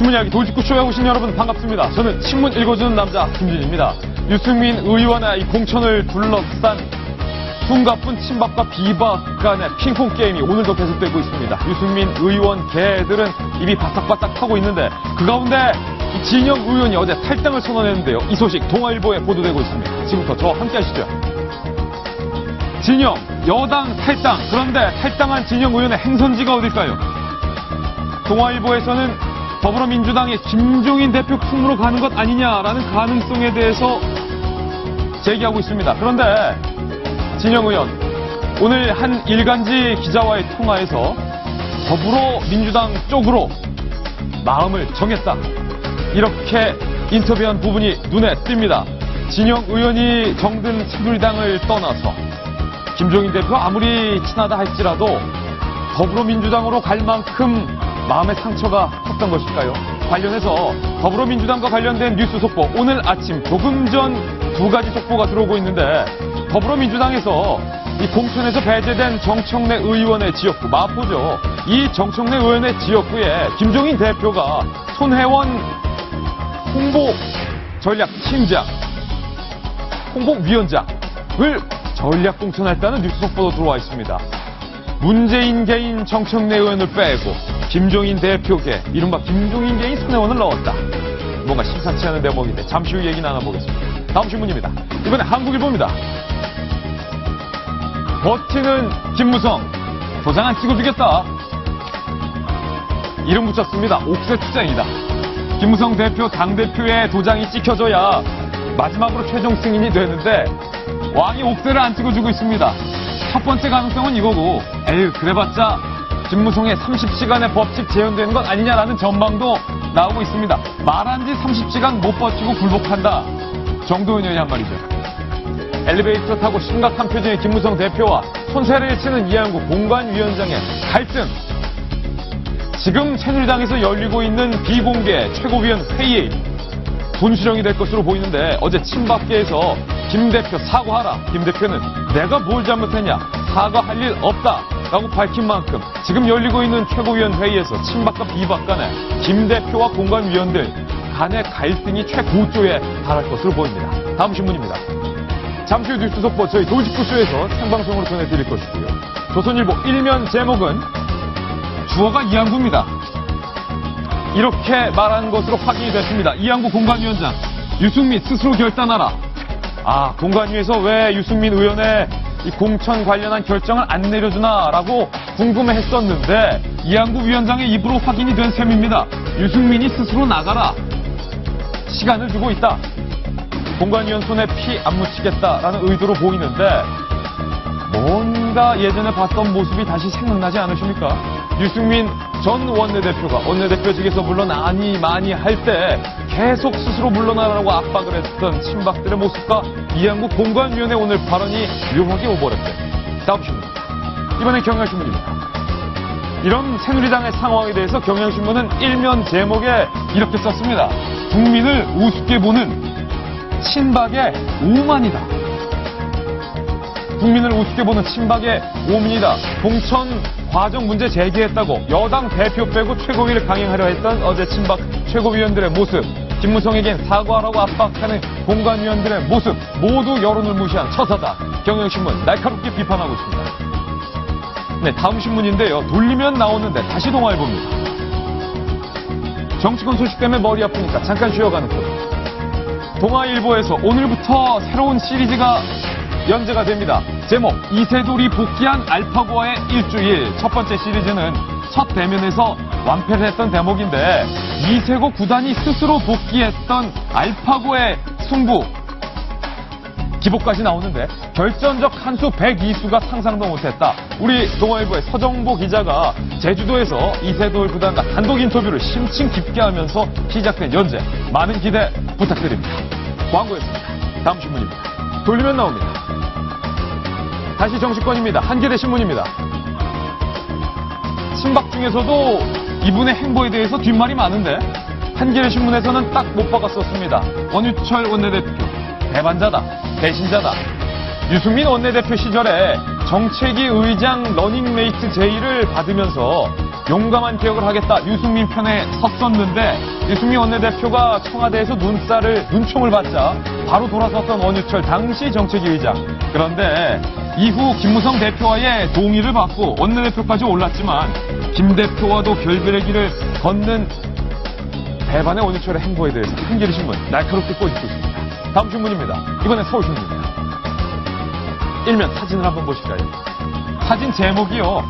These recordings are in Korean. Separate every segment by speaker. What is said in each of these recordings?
Speaker 1: 신문 이야기 돌직구쇼에 오신 여러분 반갑습니다. 저는 신문 읽어주는 남자 김준입니다. 유승민 의원의 이 공천을 둘러싼 숨가쁜 친박과 비박 간의 핑퐁 게임이 오늘도 계속되고 있습니다. 유승민 의원 개들은 입이 바싹바싹 타고 있는데 그 가운데 진영 의원이 어제 탈당을 선언했는데요. 이 소식 동아일보에 보도되고 있습니다. 지금부터 저와 함께 하시죠. 진영, 여당 탈당. 그런데 탈당한 진영 의원의 행선지가 어딜까요? 동아일보에서는 더불어민주당의 김종인 대표 품으로 가는 것 아니냐라는 가능성에 대해서 제기하고 있습니다. 그런데 진영 의원, 오늘 한 일간지 기자와의 통화에서 더불어민주당 쪽으로 마음을 정했다. 이렇게 인터뷰한 부분이 눈에 띕니다. 진영 의원이 정든 새누리당을 떠나서 김종인 대표 아무리 친하다 할지라도 더불어민주당으로 갈 만큼 마음의 상처가 컸던 것일까요? 관련해서 더불어민주당과 관련된 뉴스 속보, 오늘 아침 조금 전 2가지 속보가 들어오고 있는데 더불어민주당에서 이 공천에서 배제된 정청래 의원의 지역구, 마포죠. 이 정청래 의원의 지역구에 김종인 대표가 손혜원 홍보 전략팀장, 홍보위원장을 전략 공천했다는 뉴스 속보도 들어와 있습니다. 문재인 개인 정청래 의원을 빼고 김종인 대표계, 이른바 김종인 개인 손혜원을 넣었다. 뭔가 심상치 않은 대목인데 잠시 후 얘기 나눠보겠습니다. 다음 신문입니다. 이번에 한국일보입니다. 버티는 김무성, 도장 안 찍어주겠다. 이름 붙였습니다. 옥새 투쟁이다. 김무성 대표 당대표의 도장이 찍혀져야 마지막으로 최종 승인이 되는데 왕이 옥새를 안 찍어주고 있습니다. 첫 번째 가능성은 이거고, 에휴 그래봤자 김무성의 30시간의 법칙 재현되는 것 아니냐라는 전망도 나오고 있습니다. 말한 지 30시간 못 버티고 굴복한다. 정도은 의원이 한 말이죠. 엘리베이터 타고 심각한 표정의 김무성 대표와 손세를 치는 이한구 공관위원장의 갈등. 지금 새누리당에서 열리고 있는 비공개 최고위원 회의 분수령이 될 것으로 보이는데 어제 친박계에서 김 대표 사과하라. 김 대표는 내가 뭘 잘못했냐. 사과할 일 없다. 라고 밝힌 만큼 지금 열리고 있는 최고위원 회의에서 친박과 비박 간의 김 대표와 공관위원들 간의 갈등이 최고조에 달할 것으로 보입니다. 다음 신문입니다. 잠시 후 뉴스 속보 저희 돌직구쇼에서 생방송으로 전해드릴 것이고요. 조선일보 일면 제목은 주어가 이한구입니다. 이렇게 말한 것으로 확인이 됐습니다. 이한구 공관위원장, 유승민 스스로 결단하라. 공관위에서 왜 유승민 의원의 이 공천 관련한 결정을 안 내려주나라고 궁금해했었는데 이한구 위원장의 입으로 확인이 된 셈입니다. 유승민이 스스로 나가라. 시간을 주고 있다. 공관위원 손에 피 안 묻히겠다라는 의도로 보이는데 뭔가 예전에 봤던 모습이 다시 생각나지 않으십니까? 유승민 전 원내대표가 원내대표직에서 물러나니 많이 할 때 계속 스스로 물러나라고 압박을 했던 친박들의 모습과 이한구 공관위원의 오늘 발언이 묘하게 오버랩돼. 다음 신문입니다. 이번엔 경향신문입니다. 이런 새누리당의 상황에 대해서 경향신문은 일면 제목에 이렇게 썼습니다. 국민을 우습게 보는 친박의 오만이다. 국민을 우습게 보는 친박의 오만이다. 공천 과정 문제 제기했다고 여당 대표 빼고 최고위를 강행하려 했던 어제 친박 최고위원들의 모습, 김무성에겐 사과하라고 압박하는 공관위원들의 모습, 모두 여론을 무시한 처사다. 경향신문 날카롭게 비판하고 있습니다. 네, 다음 신문인데요. 돌리면 나오는데 다시 동아일보입니다. 정치권 소식 때문에 머리 아프니까 잠깐 쉬어가는 코너. 동아일보에서 오늘부터 새로운 시리즈가 연재가 됩니다. 제목, 이세돌이 복귀한 알파고와의 일주일. 첫 번째 시리즈는 첫 대면에서 완패를 했던 대목인데 이세고 구단이 스스로 복귀했던 알파고의 승부. 기복까지 나오는데 결전적 한 수 102수가 상상도 못했다. 우리 동아일보의 서정보 기자가 제주도에서 이세돌 구단과 단독 인터뷰를 심층 깊게 하면서 시작된 연재. 많은 기대 부탁드립니다. 광고였습니다. 다음 신문입니다. 돌리면 나옵니다. 다시 정치권입니다. 한겨레 신문입니다. 친박 중에서도 이분의 행보에 대해서 뒷말이 많은데 한겨레 신문에서는 딱 못 박았었습니다. 원유철 원내대표, 배반자다, 배신자다. 유승민 원내대표 시절에 정책위 의장 러닝메이트 제의를 받으면서 용감한 개혁을 하겠다 유승민 편에 섰었는데 유승민 원내대표가 청와대에서 눈총을 받자 바로 돌아섰던 원유철 당시 정책위 의장. 그런데 이후 김무성 대표와의 동의를 받고 원내대표까지 올랐지만 김 대표와도 결별의 길을 걷는 배반의 원유철의 행보에 대해서 한겨레 신문 날카롭게 꼬집고 있습니다. 다음 신문입니다. 이번엔 서울신문입니다. 일면 사진을 한번 보실까요? 사진 제목이요.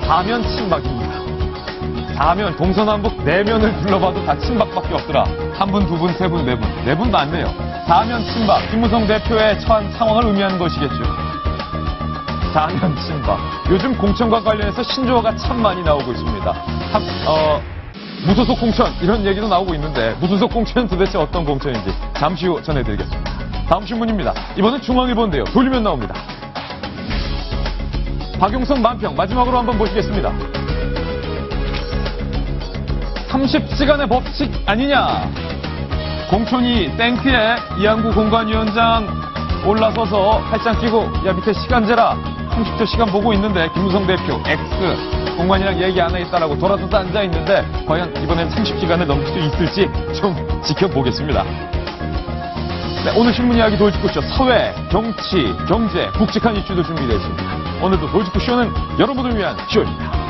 Speaker 1: 사면 친박입니다. 사면 동서남북 내면을 둘러봐도 다 친박밖에 없더라. 한 분, 두 분, 세 분, 네 분. 네 분 많네요. 사면 친박. 김무성 대표의 처한 상황을 의미하는 것이겠죠. 사면 친박. 요즘 공천과 관련해서 신조어가 참 많이 나오고 있습니다. 무소속 공천 이런 얘기도 나오고 있는데 무소속 공천은 도대체 어떤 공천인지 잠시 후 전해드리겠습니다. 다음 신문입니다. 이번엔 중앙일보인데요. 돌리면 나옵니다. 박용선 만평 마지막으로 한번 보시겠습니다. 30시간의 법칙 아니냐. 공천이 땡크에 이한구 공관위원장 올라서서 팔짱 끼고 야 밑에 시간 재라 30초 시간 보고 있는데 김무성 대표 X 공관이랑 얘기 안 하겠다라고 돌아서서 앉아있는데 과연 이번엔 30시간을 넘길 수 있을지 좀 지켜보겠습니다. 네, 오늘 신문 이야기 돌직구쇼 사회, 정치, 경제, 굵직한 이슈도 준비되어 있습니다. 오늘도 돌직구쇼는 여러분을 위한 쇼입니다.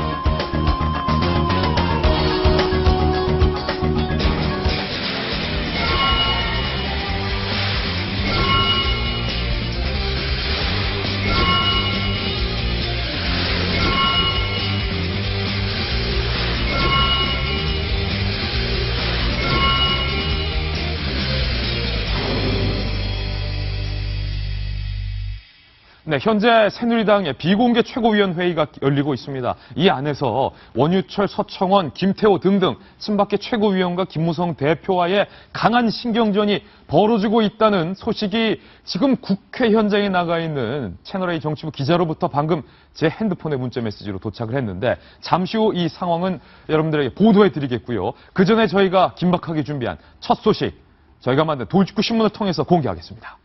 Speaker 1: 네, 현재 새누리당의 비공개 최고위원회의가 열리고 있습니다. 이 안에서 원유철, 서청원, 김태호 등등 친박계 최고위원과 김무성 대표와의 강한 신경전이 벌어지고 있다는 소식이 지금 국회 현장에 나가 있는 채널A 정치부 기자로부터 방금 제 핸드폰에 문자 메시지로 도착을 했는데 잠시 후 이 상황은 여러분들에게 보도해 드리겠고요. 그 전에 저희가 긴박하게 준비한 첫 소식 저희가 만든 돌직구 신문을 통해서 공개하겠습니다.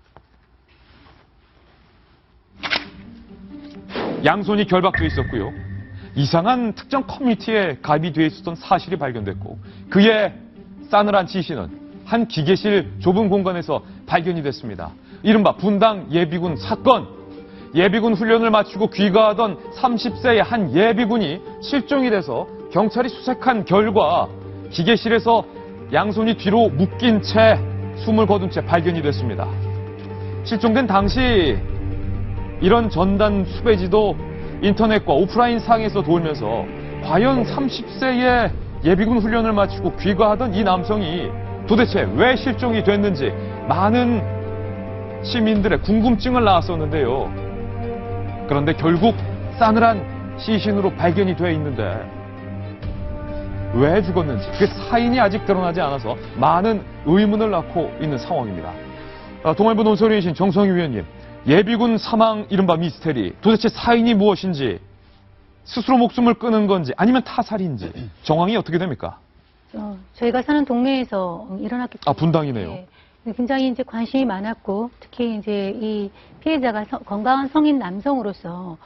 Speaker 1: 양손이 결박돼 있었고요. 이상한 특정 커뮤니티에 가입이 돼 있었던 사실이 발견됐고 그의 싸늘한 지시는 한 기계실 좁은 공간에서 발견이 됐습니다. 이른바 분당 예비군 사건. 예비군 훈련을 마치고 귀가하던 30세의 한 예비군이 실종이 돼서 경찰이 수색한 결과 기계실에서 양손이 뒤로 묶인 채 숨을 거둔 채 발견이 됐습니다. 실종된 당시 이런 전단 수배지도 인터넷과 오프라인 상에서 돌면서 과연 30세의 예비군 훈련을 마치고 귀가하던 이 남성이 도대체 왜 실종이 됐는지 많은 시민들의 궁금증을 낳았었는데요. 그런데 결국 싸늘한 시신으로 발견이 돼 있는데 왜 죽었는지 그 사인이 아직 드러나지 않아서 많은 의문을 낳고 있는 상황입니다. 동아일보 논설위이신 정성희 위원님. 예비군 사망 이른바 미스테리. 도대체 사인이 무엇인지 스스로 목숨을 끊은 건지 아니면 타살인지 정황이 어떻게 됩니까?
Speaker 2: 저희가 사는 동네에서 일어났기 때문에
Speaker 1: 분당이네요.
Speaker 2: 네, 굉장히 이제 관심이 많았고 특히 이제 이 피해자가 건강한 성인 남성으로서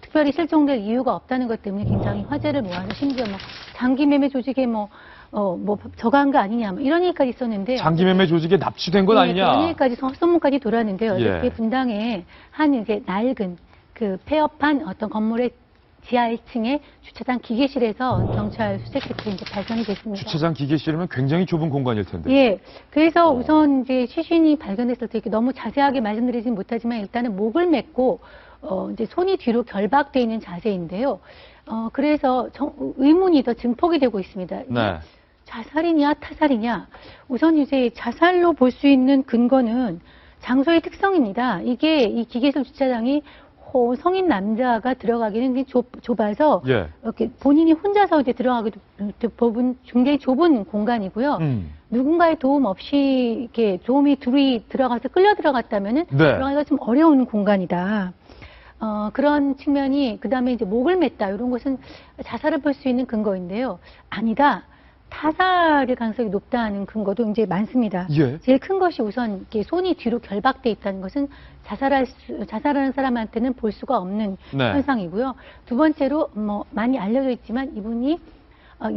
Speaker 2: 특별히 실종될 이유가 없다는 것 때문에 굉장히 화제를 모아서 심지어 장기 매매 조직에 저거한 거 아니냐 이런 얘기까지 있었는데
Speaker 1: 장기 매매 조직에 납치된 건 아니냐
Speaker 2: 이런 얘기까지 소문까지 돌았는데요.
Speaker 1: 예.
Speaker 2: 이렇게 분당에 한 이제 낡은 그 폐업한 어떤 건물의 지하 1층에 주차장 기계실에서 경찰 수색 끝에 이제 발견이 됐습니다.
Speaker 1: 주차장 기계실이면 굉장히 좁은 공간일 텐데.
Speaker 2: 예. 그래서 우선 이제 시신이 발견됐을 때 이렇게 너무 자세하게 말씀드리진 못하지만 일단은 목을 맸고 이제 손이 뒤로 결박되어 있는 자세인데요. 그래서 의문이 더 증폭이 되고 있습니다.
Speaker 1: 네.
Speaker 2: 자살이냐 타살이냐. 우선 이제 자살로 볼 수 있는 근거는 장소의 특성입니다. 이게 이 기계실 주차장이 성인 남자가 들어가기는 좁아서
Speaker 1: 예.
Speaker 2: 이렇게 본인이 혼자서 이제 들어가기도 굉장히 좁은 공간이고요. 누군가의 도움 없이 이렇게 둘이 들어가서 끌려 들어갔다면은
Speaker 1: 네.
Speaker 2: 들어가기가 좀 어려운 공간이다. 그런 측면이 그다음에 이제 목을 맸다 이런 것은 자살을 볼 수 있는 근거인데요. 아니다. 타살의 가능성이 높다는 근거도 이제 많습니다.
Speaker 1: 예.
Speaker 2: 제일 큰 것이 우선 이렇게 손이 뒤로 결박돼 있다는 것은 자살하는 사람한테는 볼 수가 없는
Speaker 1: 네.
Speaker 2: 현상이고요. 두 번째로 뭐 많이 알려져 있지만 이분이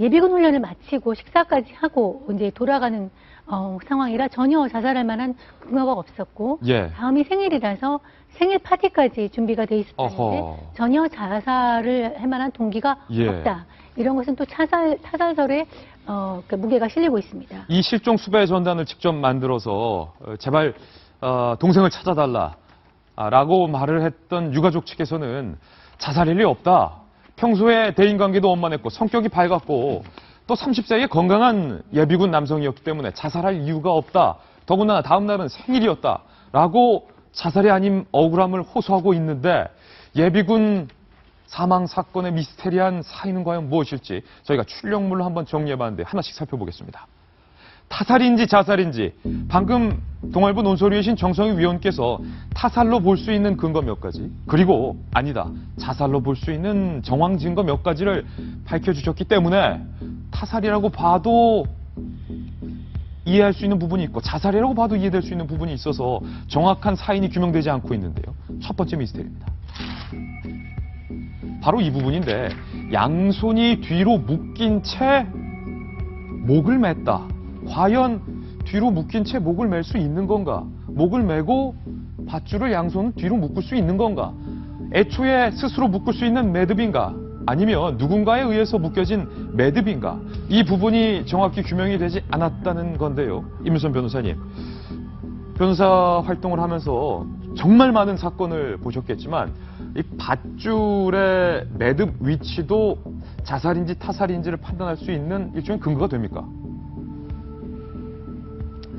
Speaker 2: 예비군 훈련을 마치고 식사까지 하고 이제 돌아가는 상황이라 전혀 자살할 만한 근거가 없었고
Speaker 1: 예.
Speaker 2: 다음이 생일이라서 생일 파티까지 준비가 돼 있었는데
Speaker 1: 어허.
Speaker 2: 전혀 자살을 할 만한 동기가
Speaker 1: 예.
Speaker 2: 없다. 이런 것은 또 타살설에 그 무게가 실리고 있습니다.
Speaker 1: 이 실종 수배 전단을 직접 만들어서 제발 동생을 찾아달라라고 말을 했던 유가족 측에서는 자살일 리 없다. 평소에 대인관계도 원만했고 성격이 밝았고 또 30세의 건강한 예비군 남성이었기 때문에 자살할 이유가 없다. 더구나 다음 날은 생일이었다라고 자살이 아닌 억울함을 호소하고 있는데 예비군 사망 사건의 미스테리한 사인은 과연 무엇일지 저희가 출력물로 한번 정리해봤는데 하나씩 살펴보겠습니다. 타살인지 자살인지 방금 동아일보 논설위에 계신 정성희 위원께서 타살로 볼 수 있는 근거 몇 가지 그리고 아니다 자살로 볼 수 있는 정황 증거 몇 가지를 밝혀주셨기 때문에 타살이라고 봐도 이해할 수 있는 부분이 있고 자살이라고 봐도 이해될 수 있는 부분이 있어서 정확한 사인이 규명되지 않고 있는데요. 첫 번째 미스테리입니다. 바로 이 부분인데 양손이 뒤로 묶인 채 목을 맸다. 과연 뒤로 묶인 채 목을 맬 수 있는 건가? 목을 매고 밧줄을 양손 뒤로 묶을 수 있는 건가? 애초에 스스로 묶을 수 있는 매듭인가? 아니면 누군가에 의해서 묶여진 매듭인가? 이 부분이 정확히 규명이 되지 않았다는 건데요. 임윤선 변호사님. 변호사 활동을 하면서 정말 많은 사건을 보셨겠지만 이 밧줄의 매듭 위치도 자살인지 타살인지를 판단할 수 있는 일종의 근거가 됩니까?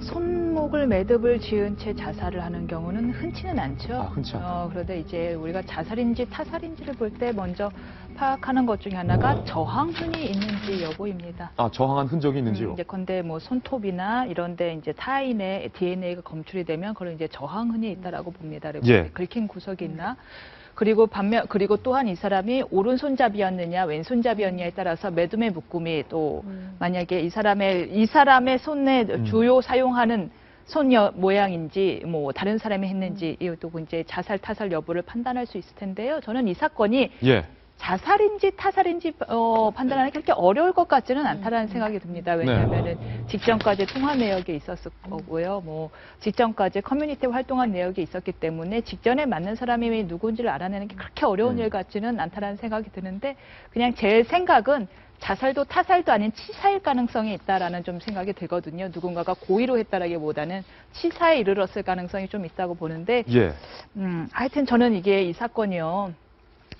Speaker 3: 손목을 매듭을 지은 채 자살을 하는 경우는 흔치는 않죠.
Speaker 1: 흔치 않다.
Speaker 3: 그런데 이제 우리가 자살인지 타살인지를 볼 때 먼저 파악하는 것 중에 하나가 저항흔이 있는지 여부입니다.
Speaker 1: 저항한 흔적이 있는지요?
Speaker 3: 이제 건데 뭐 손톱이나 이런데 이제 타인의 DNA가 검출이 되면 그런 이제 저항흔이 있다라고 봅니다. 그리고
Speaker 1: 예.
Speaker 3: 긁힌 구석이 있나? 그리고 또한 이 사람이 오른손잡이였느냐 왼손잡이였느냐에 따라서 매듭의 묶음이 또 만약에 이 사람의 손에 주요 사용하는 손 모양인지 뭐 다른 사람이 했는지 이것도 이제 자살 타살 여부를 판단할 수 있을 텐데요. 저는 이 사건이
Speaker 1: 예.
Speaker 3: 자살인지 타살인지 판단하는 게 그렇게 어려울 것 같지는 않다라는 생각이 듭니다. 왜냐하면은 직전까지 통화 내역이 있었을 거고요. 뭐 직전까지 커뮤니티 활동한 내역이 있었기 때문에 직전에 맞는 사람이 누군지를 알아내는 게 그렇게 어려운 일 같지는 않다라는 생각이 드는데 그냥 제 생각은 자살도 타살도 아닌 치사일 가능성이 있다라는 좀 생각이 들거든요. 누군가가 고의로 했다라기보다는 치사에 이르렀을 가능성이 좀 있다고 보는데
Speaker 1: 예.
Speaker 3: 하여튼 저는 이 사건이요.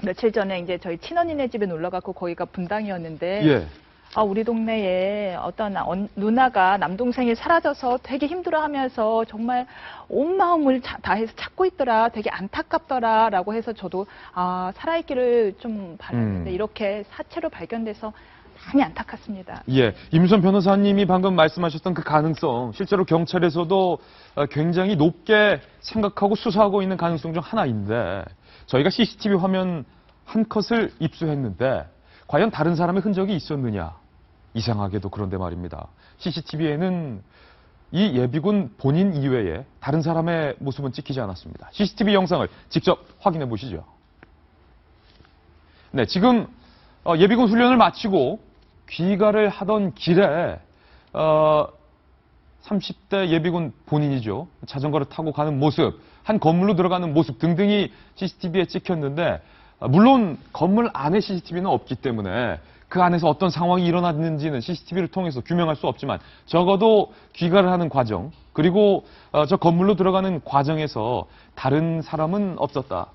Speaker 3: 며칠 전에 이제 저희 친언니네 집에 놀러 갔고 거기가 분당이었는데
Speaker 1: 예.
Speaker 3: 우리 동네에 어떤 누나가 남동생이 사라져서 되게 힘들어하면서 정말 온 마음을 다해서 찾고 있더라. 되게 안타깝더라라고 해서 저도 살아있기를 좀 바랐는데 이렇게 사체로 발견돼서 많이 안타깝습니다.
Speaker 1: 예, 임윤선 변호사님이 방금 말씀하셨던 그 가능성, 실제로 경찰에서도 굉장히 높게 생각하고 수사하고 있는 가능성 중 하나인데 저희가 CCTV 화면 한 컷을 입수했는데 과연 다른 사람의 흔적이 있었느냐? 이상하게도 그런데 말입니다. CCTV에는 이 예비군 본인 이외에 다른 사람의 모습은 찍히지 않았습니다. CCTV 영상을 직접 확인해 보시죠. 네, 지금 예비군 훈련을 마치고 귀가를 하던 길에 30대 예비군 본인이죠. 자전거를 타고 가는 모습, 한 건물로 들어가는 모습 등등이 CCTV에 찍혔는데 물론 건물 안에 CCTV는 없기 때문에 그 안에서 어떤 상황이 일어났는지는 CCTV를 통해서 규명할 수 없지만 적어도 귀가를 하는 과정 그리고 저 건물로 들어가는 과정에서 다른 사람은 없었다.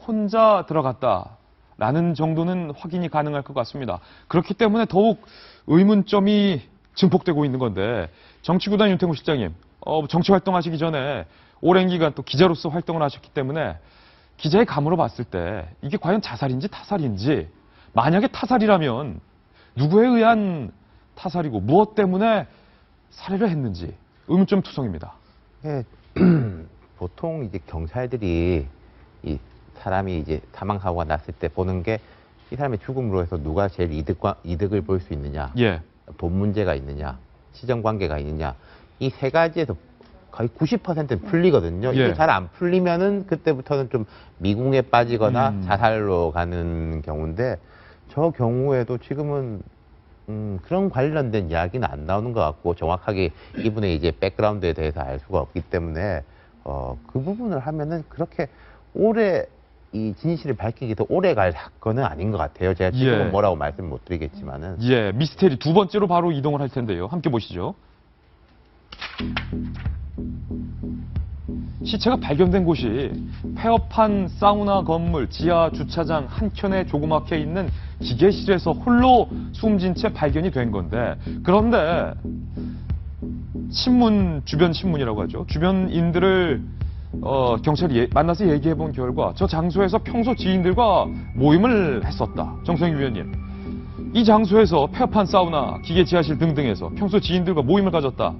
Speaker 1: 혼자 들어갔다라는 정도는 확인이 가능할 것 같습니다. 그렇기 때문에 더욱 의문점이 증폭되고 있는 건데 정치구단 윤태구 실장님 정치 활동하시기 전에 오랜 기간 또 기자로서 활동을 하셨기 때문에 기자의 감으로 봤을 때 이게 과연 자살인지 타살인지 만약에 타살이라면 누구에 의한 타살이고 무엇 때문에 살해를 했는지 의문점 투성입니다.
Speaker 4: 예, 보통 이제 경찰들이 이 사람이 이제 사망 사고가 났을 때 보는 게 이 사람의 죽음으로 해서 누가 제일 이득을 볼 수 있느냐.
Speaker 1: 예.
Speaker 4: 돈 문제가 있느냐, 시정 관계가 있느냐, 이 세 가지에서 거의 90%는 풀리거든요.
Speaker 1: 예.
Speaker 4: 이게 잘 안 풀리면은 그때부터는 좀 미궁에 빠지거나
Speaker 1: 음.
Speaker 4: 자살로 가는 경우인데, 저 경우에도 지금은 그런 관련된 이야기는 안 나오는 것 같고, 정확하게 이분의 이제 백그라운드에 대해서 알 수가 없기 때문에 그 부분을 하면은 그렇게 오래 이 진실을 밝히기도 오래 갈 사건은 아닌 것 같아요. 제가 지금은
Speaker 1: 예.
Speaker 4: 뭐라고 말씀 못 드리겠지만은.
Speaker 1: 예, 미스테리 두 번째로 바로 이동을 할 텐데요. 함께 보시죠. 시체가 발견된 곳이 폐업한 사우나 건물 지하 주차장 한켠에 조그맣게 있는 기계실에서 홀로 숨진 채 발견이 된 건데, 그런데 주변 신문이라고 하죠. 주변인들을 경찰이 만나서 얘기해 본 결과 저 장소에서 평소 지인들과 모임을 했었다. 정성희 위원님, 이 장소에서 폐업한 사우나, 기계 지하실 등등에서 평소 지인들과 모임을 가졌다.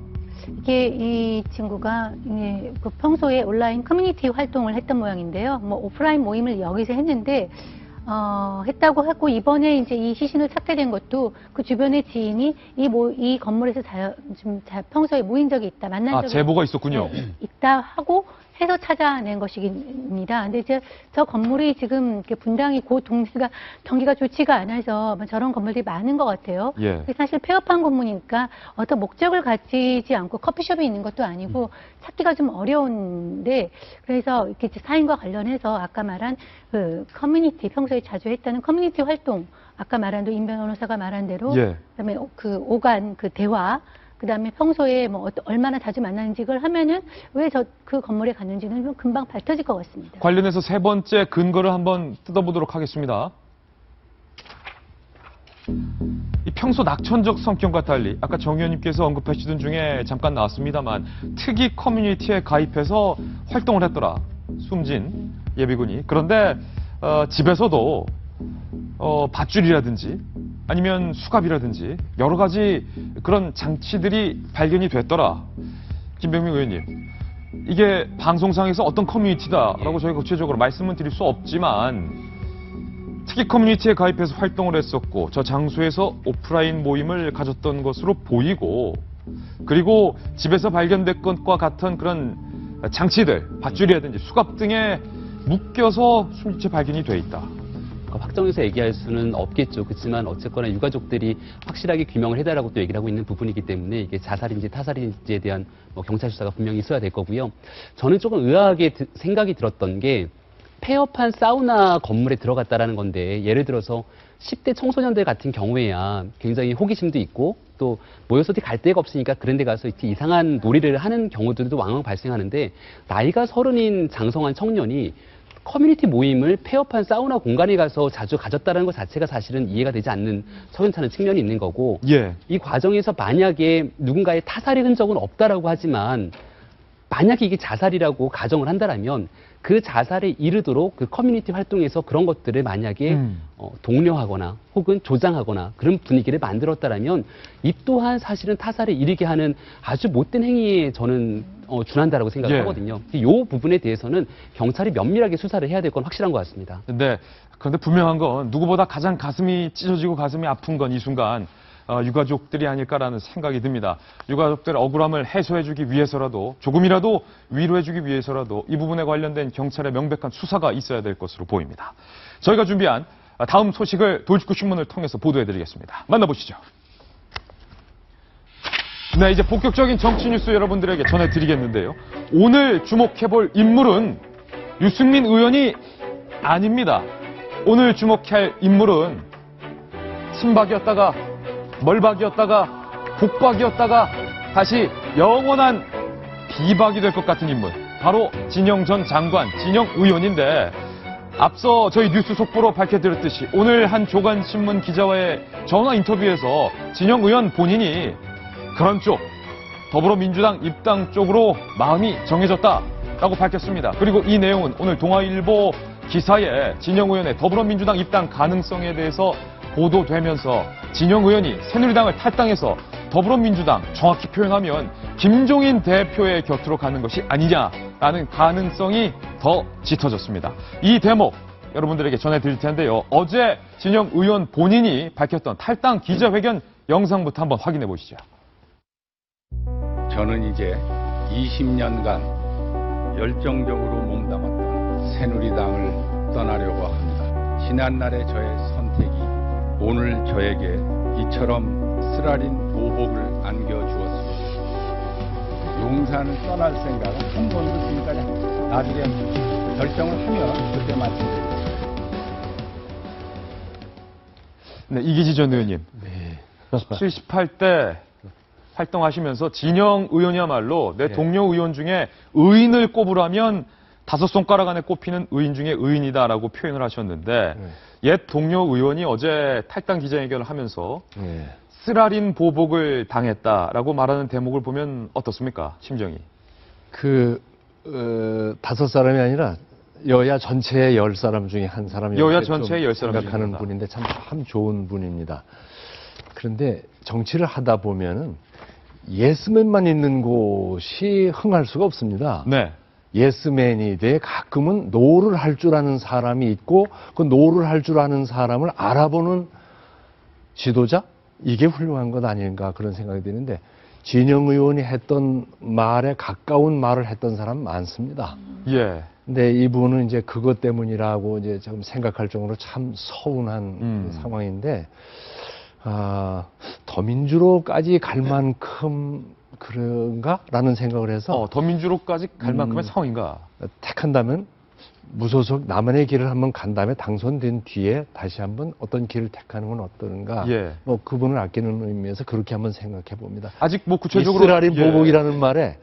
Speaker 2: 이게 이 친구가 그 평소에 온라인 커뮤니티 활동을 했던 모양인데요. 뭐 오프라인 모임을 여기서 했는데 했다고 하고, 이번에 이제 이 시신을 찾게 된 것도 그 주변의 지인이 이 건물에서 평소에 모인 적이 있다, 만난 적이
Speaker 1: 제보가 있었군요.
Speaker 2: 있다 하고 해서 찾아낸 것입니다. 근데 이제 저 건물이 지금 이렇게 분당이 경기가 좋지가 않아서 저런 건물들이 많은 것 같아요.
Speaker 1: 예.
Speaker 2: 사실 폐업한 건물이니까 어떤 목적을 가지지 않고 커피숍이 있는 것도 아니고 찾기가 좀 어려운데, 그래서 이렇게 사인과 관련해서 아까 말한 그 커뮤니티, 평소에 자주 했다는 커뮤니티 활동, 아까 말한 임 변호사가 말한 대로,
Speaker 1: 예.
Speaker 2: 그다음에 그 오간 그 대화, 그다음에 평소에 얼마나 자주 만나는지 그걸 하면은 왜 그 건물에 갔는지는 좀 금방 밝혀질 것 같습니다.
Speaker 1: 관련해서 세 번째 근거를 한번 뜯어보도록 하겠습니다. 이 평소 낙천적 성격과 달리 아까 정 의원님께서 언급하시던 중에 잠깐 나왔습니다만, 특이 커뮤니티에 가입해서 활동을 했더라, 숨진 예비군이. 그런데 집에서도 밧줄이라든지 아니면 수갑이라든지 여러 가지 그런 장치들이 발견이 됐더라. 김병민 의원님, 이게 방송상에서 어떤 커뮤니티다라고 저희가 구체적으로 말씀은 드릴 수 없지만, 특히 커뮤니티에 가입해서 활동을 했었고 저 장소에서 오프라인 모임을 가졌던 것으로 보이고, 그리고 집에서 발견된 것과 같은 그런 장치들, 밧줄이라든지 수갑 등에 묶여서 숨진 채 발견이 돼 있다.
Speaker 5: 확정해서 얘기할 수는 없겠죠. 그렇지만 어쨌거나 유가족들이 확실하게 규명을 해달라고 또 얘기를 하고 있는 부분이기 때문에 이게 자살인지 타살인지에 대한 경찰 수사가 분명히 있어야 될 거고요. 저는 조금 의아하게 생각이 들었던 게, 폐업한 사우나 건물에 들어갔다라는 건데, 예를 들어서 10대 청소년들 같은 경우에야 굉장히 호기심도 있고 또 모여서 어디 갈 데가 없으니까 그런 데 가서 이렇게 이상한 놀이를 하는 경우들도 왕왕 발생하는데, 나이가 30인 장성한 청년이 커뮤니티 모임을 폐업한 사우나 공간에 가서 자주 가졌다는 것 자체가 사실은 이해가 되지 않는 석연찮은 측면이 있는 거고,
Speaker 1: 예.
Speaker 5: 이 과정에서 만약에 누군가의 타살의 흔적은 없다라고 하지만 만약에 이게 자살이라고 가정을 한다라면 그 자살에 이르도록 그 커뮤니티 활동에서 그런 것들을 만약에 독려하거나 혹은 조장하거나 그런 분위기를 만들었다라면 이 또한 사실은 타살에 이르게 하는 아주 못된 행위에 저는 준한다라고 생각을
Speaker 1: 예.
Speaker 5: 하거든요. 이 부분에 대해서는 경찰이 면밀하게 수사를 해야 될 건 확실한 것 같습니다.
Speaker 1: 네, 그런데 분명한 건 누구보다 가장 가슴이 찢어지고 가슴이 아픈 건 이 순간 유가족들이 아닐까라는 생각이 듭니다. 유가족들의 억울함을 해소해주기 위해서라도, 조금이라도 위로해주기 위해서라도 이 부분에 관련된 경찰의 명백한 수사가 있어야 될 것으로 보입니다. 저희가 준비한 다음 소식을 돌직구 신문을 통해서 보도해드리겠습니다. 만나보시죠. 네, 이제 본격적인 정치 뉴스 여러분들에게 전해드리겠는데요. 오늘 주목해볼 인물은 유승민 의원이 아닙니다. 오늘 주목할 인물은 친박이었다가 멀박이었다가 복박이었다가 다시 영원한 비박이 될 것 같은 인물, 바로 진영 전 장관, 진영 의원인데, 앞서 저희 뉴스 속보로 밝혀드렸듯이 오늘 한 조간신문 기자와의 전화 인터뷰에서 진영 의원 본인이 그런 쪽, 더불어민주당 입당 쪽으로 마음이 정해졌다라고 밝혔습니다. 그리고 이 내용은 오늘 동아일보 기사에 진영 의원의 더불어민주당 입당 가능성에 대해서 보도되면서 진영 의원이 새누리당을 탈당해서 더불어민주당, 정확히 표현하면 김종인 대표의 곁으로 가는 것이 아니냐라는 가능성이 더 짙어졌습니다. 이 대목 여러분들에게 전해드릴 텐데요. 어제 진영 의원 본인이 밝혔던 탈당 기자회견 영상부터 한번 확인해 보시죠.
Speaker 6: 저는 이제 20년간 열정적으로 몸담았던 새누리당을 떠나려고 합니다. 지난날의 저의 선택이 오늘 저에게 이처럼 쓰라린 보복을 안겨주었습니다. 용산을 떠날 생각은 한 번도 지금까지 나중에 결정을 하면 그때 말씀드리겠습니다.
Speaker 1: 네, 이기지 전 의원님. 78대 활동하시면서 진영 의원이야말로 내 동료 의원 중에 의인을 꼽으라면 5손가락 안에 꼽히는 의인 중에 의인이다라고 표현을 하셨는데 옛 동료 의원이 어제 탈당 기자회견을 하면서 쓰라린 보복을 당했다라고 말하는 대목을 보면 어떻습니까? 심정이.
Speaker 7: 5사람이 아니라 여야 전체의 10사람 중에 한 사람이
Speaker 1: 여야 전체의 10사람 중에
Speaker 7: 생각하는
Speaker 1: 하나.
Speaker 7: 분인데 참 좋은 분입니다. 그런데 정치를 하다 보면은 예스맨만 있는 곳이 흥할 수가 없습니다.
Speaker 1: 네.
Speaker 7: 예스맨이 돼 가끔은 노를 할 줄 아는 사람이 있고 그 노를 할 줄 아는 사람을 알아보는 지도자? 이게 훌륭한 것 아닌가 그런 생각이 드는데 진영 의원이 했던 말에 가까운 말을 했던 사람 많습니다.
Speaker 1: 예.
Speaker 7: 근데 이분은 이제 그것 때문이라고 이제 지금 생각할 정도로 참 서운한 상황인데, 더민주로까지 갈 만큼 그런가라는 생각을 해서
Speaker 1: 더민주로까지 갈 만큼의 상황인가?
Speaker 7: 택한다면 무소속 나만의 길을 한번 간 다음에 당선된 뒤에 다시 한번 어떤 길을 택하는 건 어떤가?
Speaker 1: 예.
Speaker 7: 뭐 그분을 아끼는 의미에서 그렇게 한번 생각해 봅니다.
Speaker 1: 아직 뭐 구체적으로
Speaker 7: 이스라엘 보복이라는 말에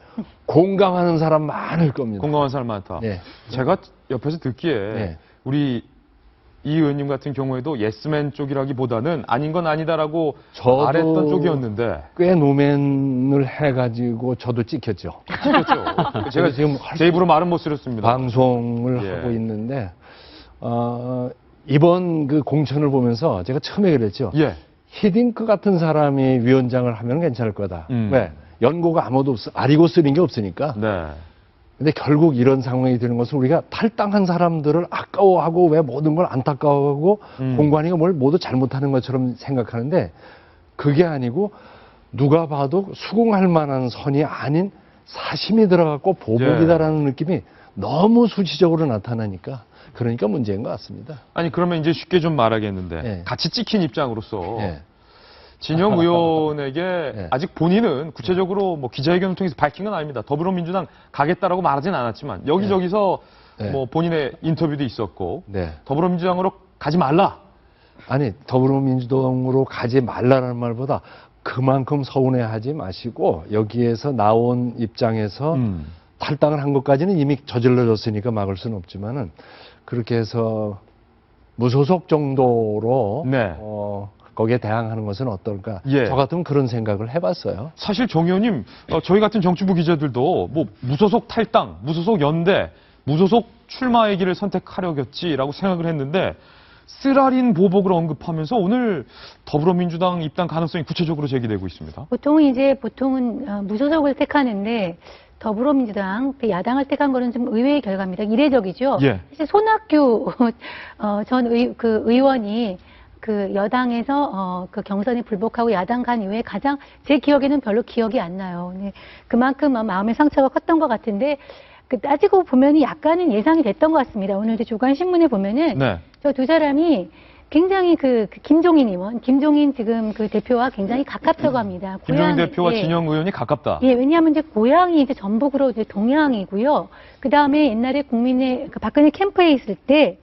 Speaker 7: 공감하는 사람 많을 겁니다.
Speaker 1: 공감한 사람 많다.
Speaker 7: 네.
Speaker 1: 제가 옆에서 듣기에
Speaker 7: 네.
Speaker 1: 우리 이 의원님 같은 경우에도 예스맨 쪽이라기보다는 아닌 건 아니다라고
Speaker 7: 저도
Speaker 1: 말했던 쪽이었는데
Speaker 7: 꽤 노맨을 해가지고 저도 찍혔죠.
Speaker 1: 그렇죠. 제가
Speaker 7: 지금
Speaker 1: 제 입으로 말은 못 쓰렸습니다.
Speaker 7: 방송을
Speaker 1: 예.
Speaker 7: 하고 있는데 이번 그 공천을 보면서 제가 처음에 그랬죠.
Speaker 1: 예.
Speaker 7: 히딩크 같은 사람이 위원장을 하면 괜찮을 거다. 왜? 연고가 아무도 없어. 아리고 쓰는 게 없으니까.
Speaker 1: 네.
Speaker 7: 근데 결국 이런 상황이 되는 것은 우리가 탈당한 사람들을 아까워하고 왜 모든 걸 안타까워하고 공관위가 뭘 모두 잘못하는 것처럼 생각하는데 그게 아니고 누가 봐도 수긍할 만한 선이 아닌 사심이 들어갔고 보복이다라는 느낌이 너무 수치적으로 나타나니까 그러니까 문제인 것 같습니다.
Speaker 1: 아니 그러면 이제 쉽게 좀 말하겠는데
Speaker 7: 예.
Speaker 1: 같이 찍힌 입장으로서
Speaker 7: 예.
Speaker 1: 진영 의원에게
Speaker 7: 예.
Speaker 1: 아직 본인은 구체적으로 뭐 기자회견을 통해서 밝힌 건 아닙니다. 더불어민주당 가겠다라고 말하진 않았지만 여기저기서
Speaker 7: 예.
Speaker 1: 뭐 본인의 인터뷰도 있었고
Speaker 7: 네.
Speaker 1: 더불어민주당으로 가지 말라.
Speaker 7: 아니 더불어민주당으로 가지 말라는 말보다 그만큼 서운해하지 마시고 여기에서 나온 입장에서 탈당을 한 것까지는 이미 저질러졌으니까 막을 수는 없지만은 그렇게 해서 무소속 정도로
Speaker 1: 네.
Speaker 7: 거기에 대항하는 것은 어떨까?
Speaker 1: 예.
Speaker 7: 저 같으면 그런 생각을 해봤어요.
Speaker 1: 사실 정 의원님, 저희 같은 정치부 기자들도 뭐 무소속 탈당, 무소속 연대, 무소속 출마의 길을 선택하려겠지라고 생각을 했는데 쓰라린 보복을 언급하면서 오늘 더불어민주당 입당 가능성이 구체적으로 제기되고 있습니다.
Speaker 2: 보통은 무소속을 택하는데 더불어민주당 야당을 택한 거는 좀 의외의 결과입니다. 이례적이죠.
Speaker 1: 예.
Speaker 2: 사실 손학규 전 의원이 그 여당에서 그 경선에 불복하고 야당 간 이후에 가장 제 기억에는 별로 기억이 안 나요. 근데 그만큼 마음의 상처가 컸던 것 같은데 그 따지고 보면 약간은 예상이 됐던 것 같습니다. 오늘 조간신문에 보면은
Speaker 1: 네.
Speaker 2: 저 두 사람이 굉장히 그 김종인 의원, 김종인 지금 그 대표와 굉장히 가깝다고 합니다.
Speaker 1: 김종인 대표와
Speaker 2: 예.
Speaker 1: 진영 의원이 가깝다.
Speaker 2: 예, 왜냐하면 이제 고향이 이제 전북으로 이제 동양이고요. 그 다음에 옛날에 그 박근혜 캠프에 있을 때,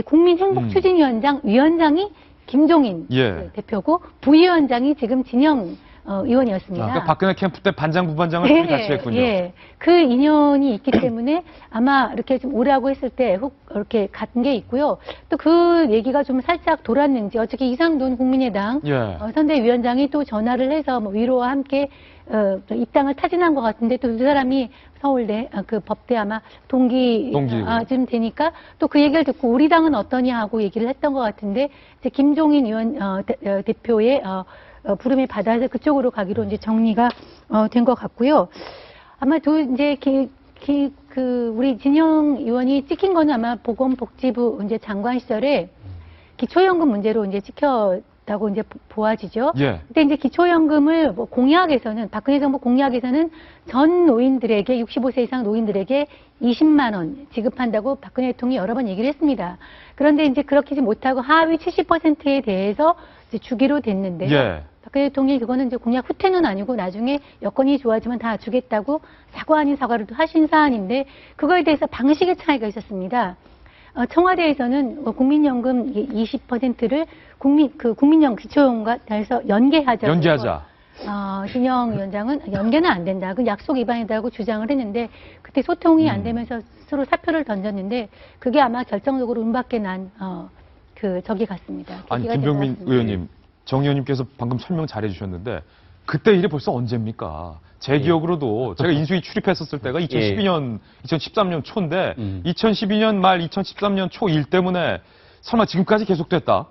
Speaker 2: 국민행복추진위원장 위원장이 김종인
Speaker 1: 예.
Speaker 2: 대표고 부위원장이 지금 진영 의원이었습니다.
Speaker 1: 그러니까 박근혜 캠프 때 반장 부반장을 둘이 같이 했군요.
Speaker 2: 예, 그 인연이 있기 때문에 아마 이렇게 좀 오라고 했을 때 이렇게 간 게 있고요. 또 그 얘기가 좀 살짝 돌았는지 어저께 이상돈 국민의당
Speaker 1: 예.
Speaker 2: 선대위원장이 또 전화를 해서 뭐 위로와 함께 입당을 타진한 것 같은데 또 두 사람이 서울대 그 법대 아마 동기쯤 되니까 또 그 얘기를 듣고 우리 당은 어떠냐 하고 얘기를 했던 것 같은데 이제 김종인 의원 대표의 부름을 받아서 그쪽으로 가기로 이제 정리가 된 것 같고요. 아마 이제 우리 진영 의원이 찍힌 거는 아마 보건복지부 이제 장관 시절에 기초연금 문제로 이제 찍혔다고 없다고 이제 보아지죠.
Speaker 1: 예.
Speaker 2: 근데 이제 기초연금을 뭐 공약에서는 박근혜 정부 공약에서는 전 노인들에게 65세 이상 노인들에게 20만 원 지급한다고 박근혜 대통령이 여러 번 얘기를 했습니다. 그런데 이제 그렇게 못하고 하위 70%에 대해서 이제 주기로 됐는데요.
Speaker 1: 예.
Speaker 2: 박근혜 대통령이 그거는 이제 공약 후퇴는 아니고 나중에 여건이 좋아지면 다 주겠다고 사과 아닌 사과를 또 하신 사안인데 그거에 대해서 방식의 차이가 있었습니다. 청와대에서는 국민연금 20%를 국민연금 기초연금과 해서 연계하자.
Speaker 1: 연계하자.
Speaker 2: 진영 위원장은 연계는 안 된다. 그 약속 위반이다고 주장을 했는데 그때 소통이 안 되면서 스스로 사표를 던졌는데 그게 아마 결정적으로 운밖에 난 적이 같습니다.
Speaker 1: 아니
Speaker 2: 계기가 된
Speaker 1: 김병민
Speaker 2: 것 같습니다.
Speaker 1: 의원님, 정 의원님께서 방금 설명 잘해 주셨는데 그때 일이 벌써 언제입니까? 제 기억으로도 제가 인수위 출입했었을 때가 2012년, 2013년 초인데 2012년 말 2013년 초 일 때문에 설마 지금까지 계속됐다?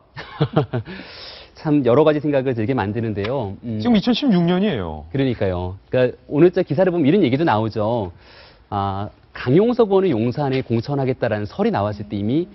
Speaker 5: 참 여러 가지 생각을 들게 만드는데요.
Speaker 1: 지금 2016년이에요.
Speaker 5: 그러니까요. 그러니까 오늘자 기사를 보면 이런 얘기도 나오죠. 강용석 의원을 용산에 공천하겠다라는 설이 나왔을 때 이미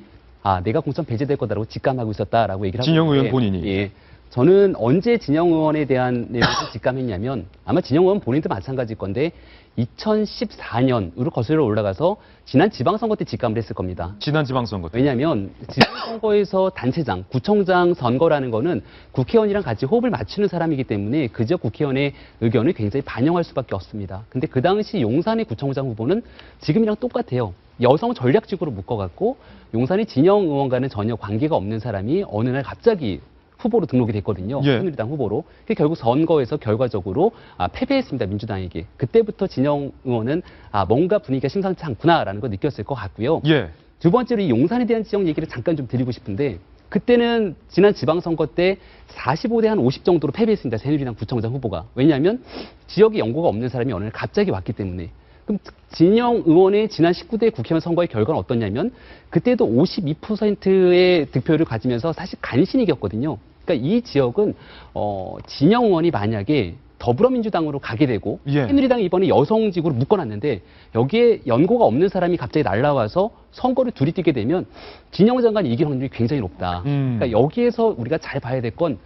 Speaker 5: 내가 공천 배제될 거다라고 직감하고 있었다라고 얘기를 하고
Speaker 1: 진영 의원
Speaker 5: 있는데,
Speaker 1: 본인이.
Speaker 5: 예. 저는 언제 진영 의원에 대한 내용을 직감했냐면 아마 진영 의원 본인도 마찬가지일 건데 2014년으로 거슬러 올라가서 지난 지방선거 때 직감을 했을 겁니다.
Speaker 1: 지난 지방선거 때.
Speaker 5: 왜냐하면 지방선거에서 단체장, 구청장 선거라는 거는 국회의원이랑 같이 호흡을 맞추는 사람이기 때문에 그 지역 국회의원의 의견을 굉장히 반영할 수밖에 없습니다. 근데 그 당시 용산의 구청장 후보는 지금이랑 똑같아요. 여성 전략직으로 묶어갖고 용산의 진영 의원과는 전혀 관계가 없는 사람이 어느 날 갑자기 후보로 등록이 됐거든요.
Speaker 1: 예.
Speaker 5: 새누리당 후보로. 결국 선거에서 결과적으로 패배했습니다. 민주당에게. 그때부터 진영 의원은 뭔가 분위기가 심상치 않구나라는 걸 느꼈을 것 같고요.
Speaker 1: 예.
Speaker 5: 두 번째로 이 용산에 대한 지역 얘기를 잠깐 좀 드리고 싶은데 그때는 지난 지방선거 때 45대 한 50 정도로 패배했습니다. 새누리당 구청장 후보가. 왜냐하면 지역에 연고가 없는 사람이 어느 날 갑자기 왔기 때문에. 그럼 진영 의원의 지난 19대 국회의원 선거의 결과는 어떠냐면 그때도 52%의 득표를 가지면서 사실 간신히 이겼거든요. 그러니까 이 지역은 진영 의원이 만약에 더불어민주당으로 가게 되고
Speaker 1: 예.
Speaker 5: 새누리당이 이번에 여성직으로 묶어놨는데 여기에 연고가 없는 사람이 갑자기 날라와서 선거를 둘이 뛰게 되면 진영 장관이 이길 확률이 굉장히 높다. 그러니까 여기에서 우리가 잘 봐야 될 건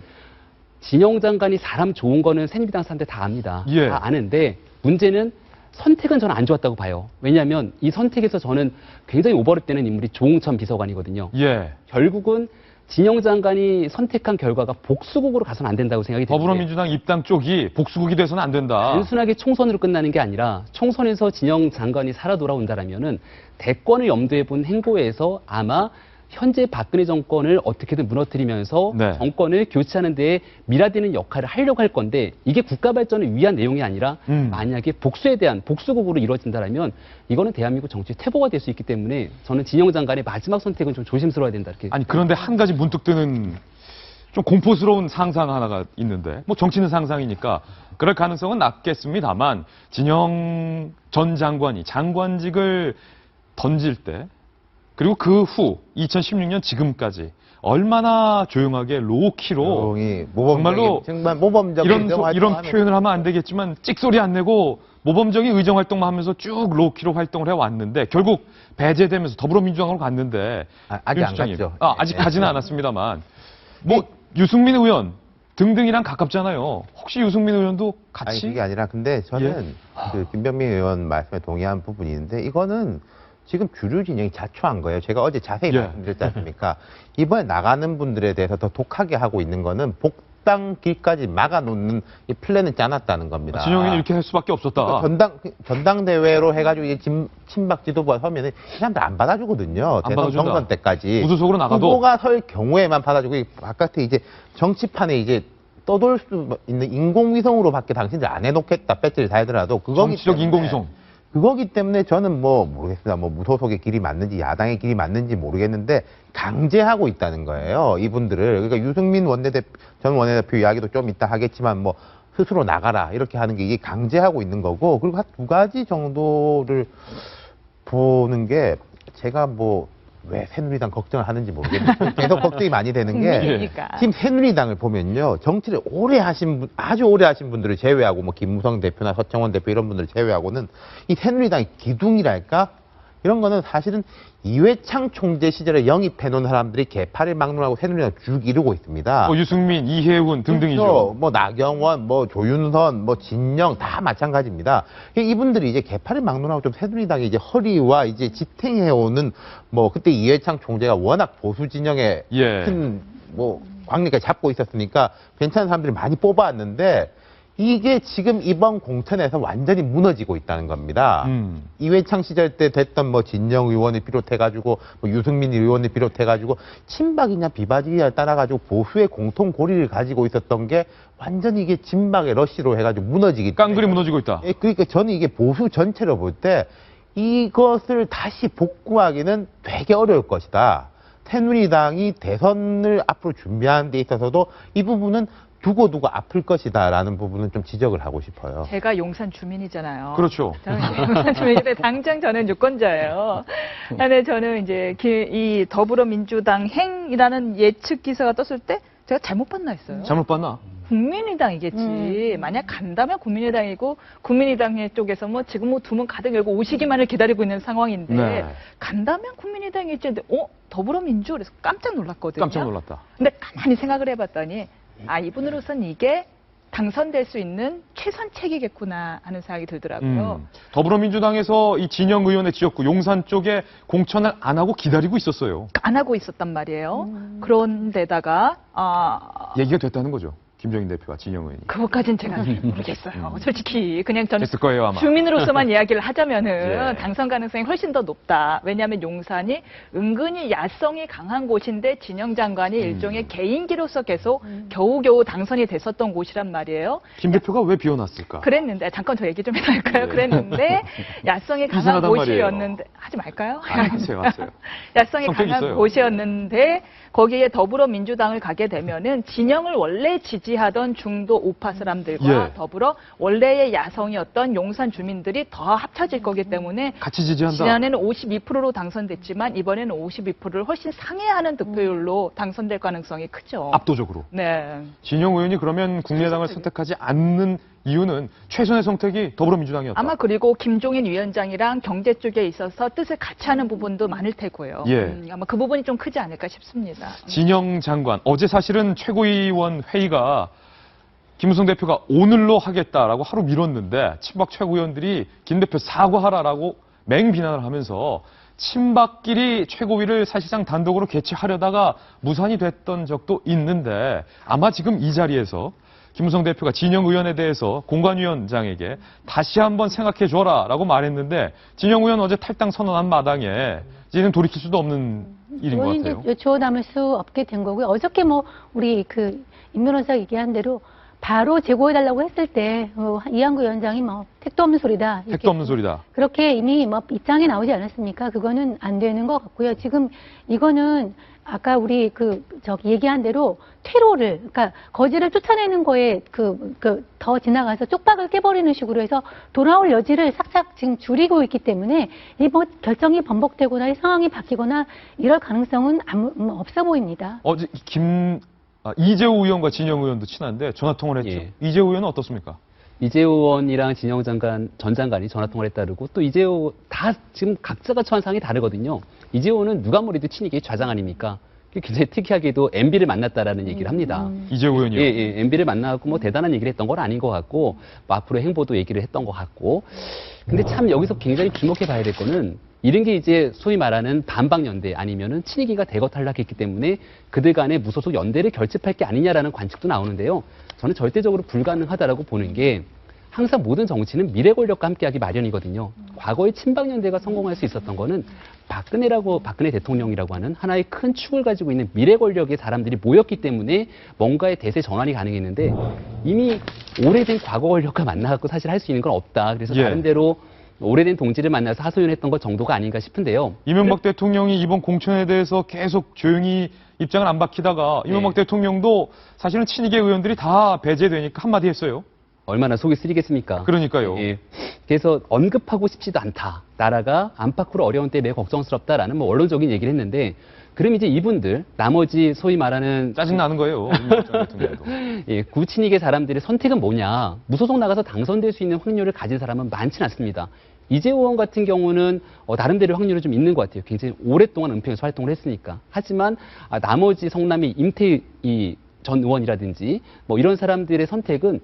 Speaker 5: 진영 장관이 사람 좋은 거는 새누리당 사람들 다 압니다.
Speaker 1: 예.
Speaker 5: 다 아는데 문제는 선택은 저는 안 좋았다고 봐요. 왜냐하면 이 선택에서 저는 굉장히 오버랩되는 인물이 조홍천 비서관이거든요.
Speaker 1: 예.
Speaker 5: 결국은 진영 장관이 선택한 결과가 복수국으로 가서는 안 된다고 생각이 듭니다.
Speaker 1: 더불어민주당 입당 쪽이 복수국이 돼서는 안 된다.
Speaker 5: 단순하게 총선으로 끝나는 게 아니라 총선에서 진영 장관이 살아 돌아온다라면은 대권을 염두에 본 행보에서 아마 현재 박근혜 정권을 어떻게든 무너뜨리면서
Speaker 1: 네.
Speaker 5: 정권을 교체하는 데에 밀어드는 역할을 하려고 할 건데 이게 국가 발전을 위한 내용이 아니라 만약에 복수에 대한 복수국으로 이루어진다라면 이거는 대한민국 정치 퇴보가 될 수 있기 때문에 저는 진영 장관의 마지막 선택은 좀 조심스러워야 된다 이렇게.
Speaker 1: 아니 그런데 한 가지 문득 드는 좀 공포스러운 상상 하나가 있는데 뭐 정치는 상상이니까 그럴 가능성은 낮겠습니다만 진영 전 장관이 장관직을 던질 때 그리고 그 후 2016년 지금까지 얼마나 조용하게 로우키로 정말로
Speaker 4: 정말 모범적인
Speaker 1: 이런 표현을 하면 안 되겠지만 찍소리 안 내고 모범적인 의정 활동만 하면서 쭉 로우키로 활동을 해왔는데 결국 배제되면서 더불어민주당으로 갔는데
Speaker 4: 아직 안 갔죠.
Speaker 1: 아직 가지는 않았습니다만 뭐 유승민 의원 등등이랑 가깝잖아요. 혹시 유승민 의원도 같이?
Speaker 4: 아니 그게 아니라 근데 저는 그 김병민 의원 말씀에 동의한 부분이 있는데 이거는 지금 주류 진영이 자초한 거예요. 제가 어제 자세히 말씀드렸지 않습니까? 이번에 나가는 분들에 대해서 더 독하게 하고 있는 거는 복당 길까지 막아놓는 이 플랜을 짜놨다는 겁니다.
Speaker 1: 진영이 이렇게 할 수밖에 없었다.
Speaker 4: 그러니까 전당대회로 해가지고 이제 친박 지도부가 서면은 이 사람들 안 받아주거든요.
Speaker 1: 안
Speaker 4: 대선
Speaker 1: 받아준다.
Speaker 4: 경선 때까지.
Speaker 1: 무소속으로 나가도.
Speaker 4: 후보가 설 경우에만 받아주고 바깥에 이제 정치판에 이제 떠돌 수 있는 인공위성으로밖에 당신들 안 해놓겠다. 배지를 달더라도 그거기
Speaker 1: 정치적
Speaker 4: 때문에.
Speaker 1: 인공위성.
Speaker 4: 그거기 때문에 저는 뭐 모르겠습니다. 뭐 무소속의 길이 맞는지 야당의 길이 맞는지 모르겠는데 강제하고 있다는 거예요. 이분들을. 그러니까 유승민 전 원내대표 이야기도 좀 이따 하겠지만 뭐 스스로 나가라 이렇게 하는 게 이게 강제하고 있는 거고 그리고 한 두 가지 정도를 보는 게 제가 뭐 왜 새누리당 걱정을 하는지 모르겠는데 계속 걱정이 많이 되는 게
Speaker 3: 국민이니까.
Speaker 4: 지금 새누리당을 보면요 정치를 오래 하신 분 아주 오래 하신 분들을 제외하고 뭐 김무성 대표나 서청원 대표 이런 분들을 제외하고는 이 새누리당의 기둥이랄까 이런 거는 사실은 이회창 총재 시절에 영입해놓은 사람들이 개파를 막론하고 새누리당 쭉 이루고 있습니다.
Speaker 1: 유승민, 이해훈 등등이죠.
Speaker 4: 그렇죠. 뭐 나경원, 뭐 조윤선, 뭐 진영 다 마찬가지입니다. 이분들이 이제 개파를 막론하고 좀 새누리당의 이제 허리와 이제 지탱해오는 뭐 그때 이회창 총재가 워낙 보수 진영에
Speaker 1: 예.
Speaker 4: 큰 뭐 광리까지 잡고 있었으니까 괜찮은 사람들이 많이 뽑아왔는데 이게 지금 이번 공천에서 완전히 무너지고 있다는 겁니다. 이회창 시절 때 됐던 뭐 진영 의원을 비롯해가지고 뭐 유승민 의원을 비롯해가지고 친박이냐 비박이냐에 따라가지고 보수의 공통 고리를 가지고 있었던 게 완전히 이게 진박의 러시로 해가지고 무너지기 때문에.
Speaker 1: 깡그리 무너지고 있다.
Speaker 4: 그러니까 저는 이게 보수 전체로 볼 때 이것을 다시 복구하기는 되게 어려울 것이다. 새누리당이 대선을 앞으로 준비하는 데 있어서도 이 부분은 두고두고 아플 것이다라는 부분은 좀 지적을 하고 싶어요.
Speaker 3: 제가 용산 주민이잖아요.
Speaker 1: 그렇죠.
Speaker 3: 저는 용산 주민인데 당장 저는 유권자예요. 근데 저는 이제 이 더불어민주당 행이라는 예측 기사가 떴을 때 제가 잘못 봤나 했어요.
Speaker 1: 잘못 봤나?
Speaker 3: 국민의당이겠지. 만약 간다면 국민의당이고 국민의당 쪽에서 뭐 지금 뭐 두문 가득 열고 오시기만을 기다리고 있는 상황인데
Speaker 1: 네.
Speaker 3: 간다면 국민의당이겠지. 근데 더불어민주 그래서 깜짝 놀랐거든요.
Speaker 1: 깜짝 놀랐다.
Speaker 3: 근데 가만히 생각을 해봤더니 이분으로선 이게 당선될 수 있는 최선책이겠구나 하는 생각이 들더라고요.
Speaker 1: 더불어민주당에서 이 진영 의원의 지역구 용산 쪽에 공천을 안 하고 기다리고 있었어요.
Speaker 3: 안 하고 있었단 말이에요. 그런데다가
Speaker 1: 얘기가 됐다는 거죠. 김정인 대표와 진영 의원이.
Speaker 3: 그것까진 제가 모르겠어요. 솔직히 그냥 저는
Speaker 1: 됐을 거예요 아마.
Speaker 3: 주민으로서만 이야기를 하자면은
Speaker 1: 예.
Speaker 3: 당선 가능성이 훨씬 더 높다. 왜냐하면 용산이 은근히 야성이 강한 곳인데 진영 장관이 일종의 개인기로서 계속 겨우겨우 당선이 됐었던 곳이란 말이에요.
Speaker 1: 김 대표가 왜 비워놨을까?
Speaker 3: 그랬는데 잠깐 저 얘기 좀 해도 될까요?
Speaker 1: 네.
Speaker 3: 그랬는데 야성이 강한
Speaker 1: 이상하단
Speaker 3: 곳이었는데 하지 말까요?
Speaker 1: 하세요.
Speaker 3: 야성이
Speaker 1: 성격이
Speaker 3: 강한
Speaker 1: 있어요.
Speaker 3: 곳이었는데 거기에 더불어민주당을 가게 되면은 진영을 원래 지지하던 중도 우파 사람들과
Speaker 1: 예.
Speaker 3: 더불어 원래의 야성이었던 용산 주민들이 더 합쳐질 거기 때문에
Speaker 1: 같이 지지한다.
Speaker 3: 지난해는 52%로 당선됐지만 이번에는 52%를 훨씬 상회하는 득표율로 당선될 가능성이 크죠.
Speaker 1: 압도적으로.
Speaker 3: 네.
Speaker 1: 진영 의원이 그러면 국민의당을 선택하지 않는 이유는 최선의 선택이 더불어민주당이었다.
Speaker 3: 아마 그리고 김종인 위원장이랑 경제 쪽에 있어서 뜻을 같이 하는 부분도 많을 테고요.
Speaker 1: 예.
Speaker 3: 아마 그 부분이 좀 크지 않을까 싶습니다.
Speaker 1: 진영 장관, 어제 사실은 최고위원 회의가 김무성 대표가 오늘로 하겠다라고 하루 미뤘는데 친박 최고위원들이 김 대표 사과하라라고 맹비난을 하면서 친박끼리 최고위를 사실상 단독으로 개최하려다가 무산이 됐던 적도 있는데 아마 지금 이 자리에서 김무성 대표가 진영 의원에 대해서 공관위원장에게 다시 한번 생각해 줘라라고 말했는데 진영 의원 어제 탈당 선언한 마당에 이제는 돌이킬 수도 없는 일인 것 같아요.
Speaker 2: 의원님도 여쭈어 담을 수 없게 된 거고요. 어저께 뭐 우리 임 변호사가 얘기한 대로 바로 제고해달라고 했을 때 이한구 위원장이 뭐 택도 없는 소리다. 이렇게
Speaker 1: 택도 없는 소리다.
Speaker 2: 그렇게 이미 뭐 입장이 나오지 않았습니까? 그거는 안 되는 것 같고요. 지금 이거는 아까 우리 얘기한 대로 퇴로를, 그러니까 거지를 쫓아내는 거에 더 지나가서 쪽박을 깨버리는 식으로 해서 돌아올 여지를 싹싹 지금 줄이고 있기 때문에 이 뭐 결정이 번복되거나 이 상황이 바뀌거나 이럴 가능성은 없어 보입니다.
Speaker 1: 어제 이재호 의원과 진영 의원도 친한데 전화 통화를 했죠.
Speaker 5: 예.
Speaker 1: 이재호 의원은 어떻습니까?
Speaker 5: 이재호 의원이랑 진영 전 장관이 전화 통화를 했다르고 또 이재호 다 지금 각자가 처한 상황이 다르거든요. 이재호는 누가 뭐래도 친이계 좌장 아닙니까? 굉장히 특이하게도 MB를 만났다라는 얘기를 합니다.
Speaker 1: 이재호 의원이요?
Speaker 5: 예, MB를 만나고 뭐 대단한 얘기를 했던 건 아닌 것 같고 뭐 앞으로 행보도 얘기를 했던 것 같고. 근데 참 여기서 굉장히 주목해 봐야 될 거는 이런 게 이제 소위 말하는 반박연대 아니면은 친이계가 대거 탈락했기 때문에 그들 간의 무소속 연대를 결집할 게 아니냐라는 관측도 나오는데요. 저는 절대적으로 불가능하다라고 보는 게 항상 모든 정치는 미래 권력과 함께하기 마련이거든요. 과거에 친박연대가 성공할 수 있었던 거는 박근혜 대통령이라고 하는 하나의 큰 축을 가지고 있는 미래 권력의 사람들이 모였기 때문에 뭔가의 대세 전환이 가능했는데 이미 오래된 과거 권력과 만나갖고 사실 할 수 있는 건 없다. 그래서
Speaker 1: 예.
Speaker 5: 다른대로 오래된 동지를 만나서 하소연했던 것 정도가 아닌가 싶은데요.
Speaker 1: 이명박 대통령이 이번 공천에 대해서 계속 조용히 입장을 안 밝히다가 이명박 대통령도 사실은 친이계 의원들이 다 배제되니까 한마디 했어요.
Speaker 5: 얼마나 속이 쓰리겠습니까?
Speaker 1: 그러니까요.
Speaker 5: 예. 그래서 언급하고 싶지도 않다. 나라가 안팎으로 어려운 때 매우 걱정스럽다라는 뭐 원론적인 얘기를 했는데 그럼 이제 이분들 나머지 소위 말하는
Speaker 1: 짜증나는 거예요. 이명박 대통령도.
Speaker 5: 예, 구친이계 사람들의 선택은 뭐냐? 무소속 나가서 당선될 수 있는 확률을 가진 사람은 많지는 않습니다. 이재호 의원 같은 경우는 나름대로 확률이 좀 있는 것 같아요. 굉장히 오랫동안 은평에서 활동을 했으니까. 하지만 나머지 성남의 임태희 전 의원이라든지 뭐 이런 사람들의 선택은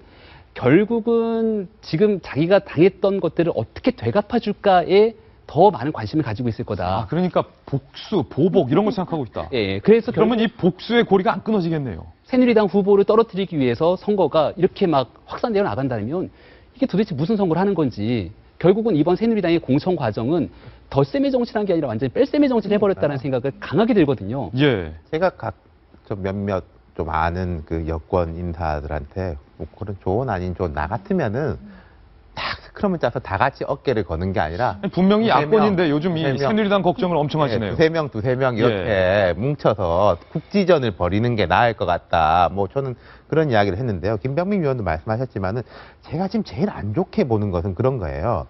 Speaker 5: 결국은 지금 자기가 당했던 것들을 어떻게 되갚아줄까에 더 많은 관심을 가지고 있을 거다.
Speaker 1: 그러니까 복수, 보복 이런 걸 생각하고 있다.
Speaker 5: 예, 그래서
Speaker 1: 그러면 이 복수의 고리가 안 끊어지겠네요.
Speaker 5: 새누리당 후보를 떨어뜨리기 위해서 선거가 이렇게 막 확산되어 나간다면 이게 도대체 무슨 선거를 하는 건지 결국은 이번 새누리당의 공천 과정은 덧셈의 정치라는 게 아니라 완전히 뺄셈의 정치를 해버렸다는 생각을 강하게 들거든요.
Speaker 1: 예.
Speaker 4: 제가 좀 몇몇 좀 아는 그 여권 인사들한테 뭐 그런 조언 아닌 조언 나 같으면은 딱 스크럼을 짜서 다 같이 어깨를 거는 게 아니라
Speaker 1: 분명히
Speaker 4: 두세
Speaker 1: 야권인데
Speaker 4: 명,
Speaker 1: 요즘 이
Speaker 4: 두세 명.
Speaker 1: 새누리당 걱정을 엄청 하시네요.
Speaker 4: 두세 명 이렇게 뭉쳐서 국지전을 벌이는 게 나을 것 같다. 뭐 저는 그런 이야기를 했는데요. 김병민 의원도 말씀하셨지만은 제가 지금 제일 안 좋게 보는 것은 그런 거예요.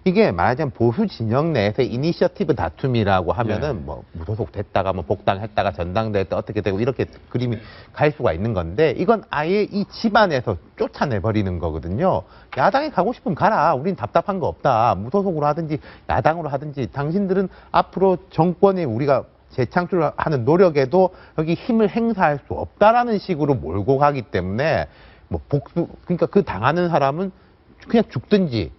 Speaker 4: 이게 말하자면 보수 진영 내에서 이니셔티브 다툼이라고 하면은 뭐 무소속 됐다가 뭐 복당했다가 전당대회 어떻게 되고 이렇게 그림이 갈 수가 있는 건데 이건 아예 이 집안에서 쫓아내버리는 거거든요. 야당에 가고 싶으면 가라. 우린 답답한 거 없다. 무소속으로 하든지 야당으로 하든지 당신들은 앞으로 정권에 우리가 재창출을 하는 노력에도 여기 힘을 행사할 수 없다라는 식으로 몰고 가기 때문에 뭐 복수 그러니까 그 당하는 사람은 그냥 죽든지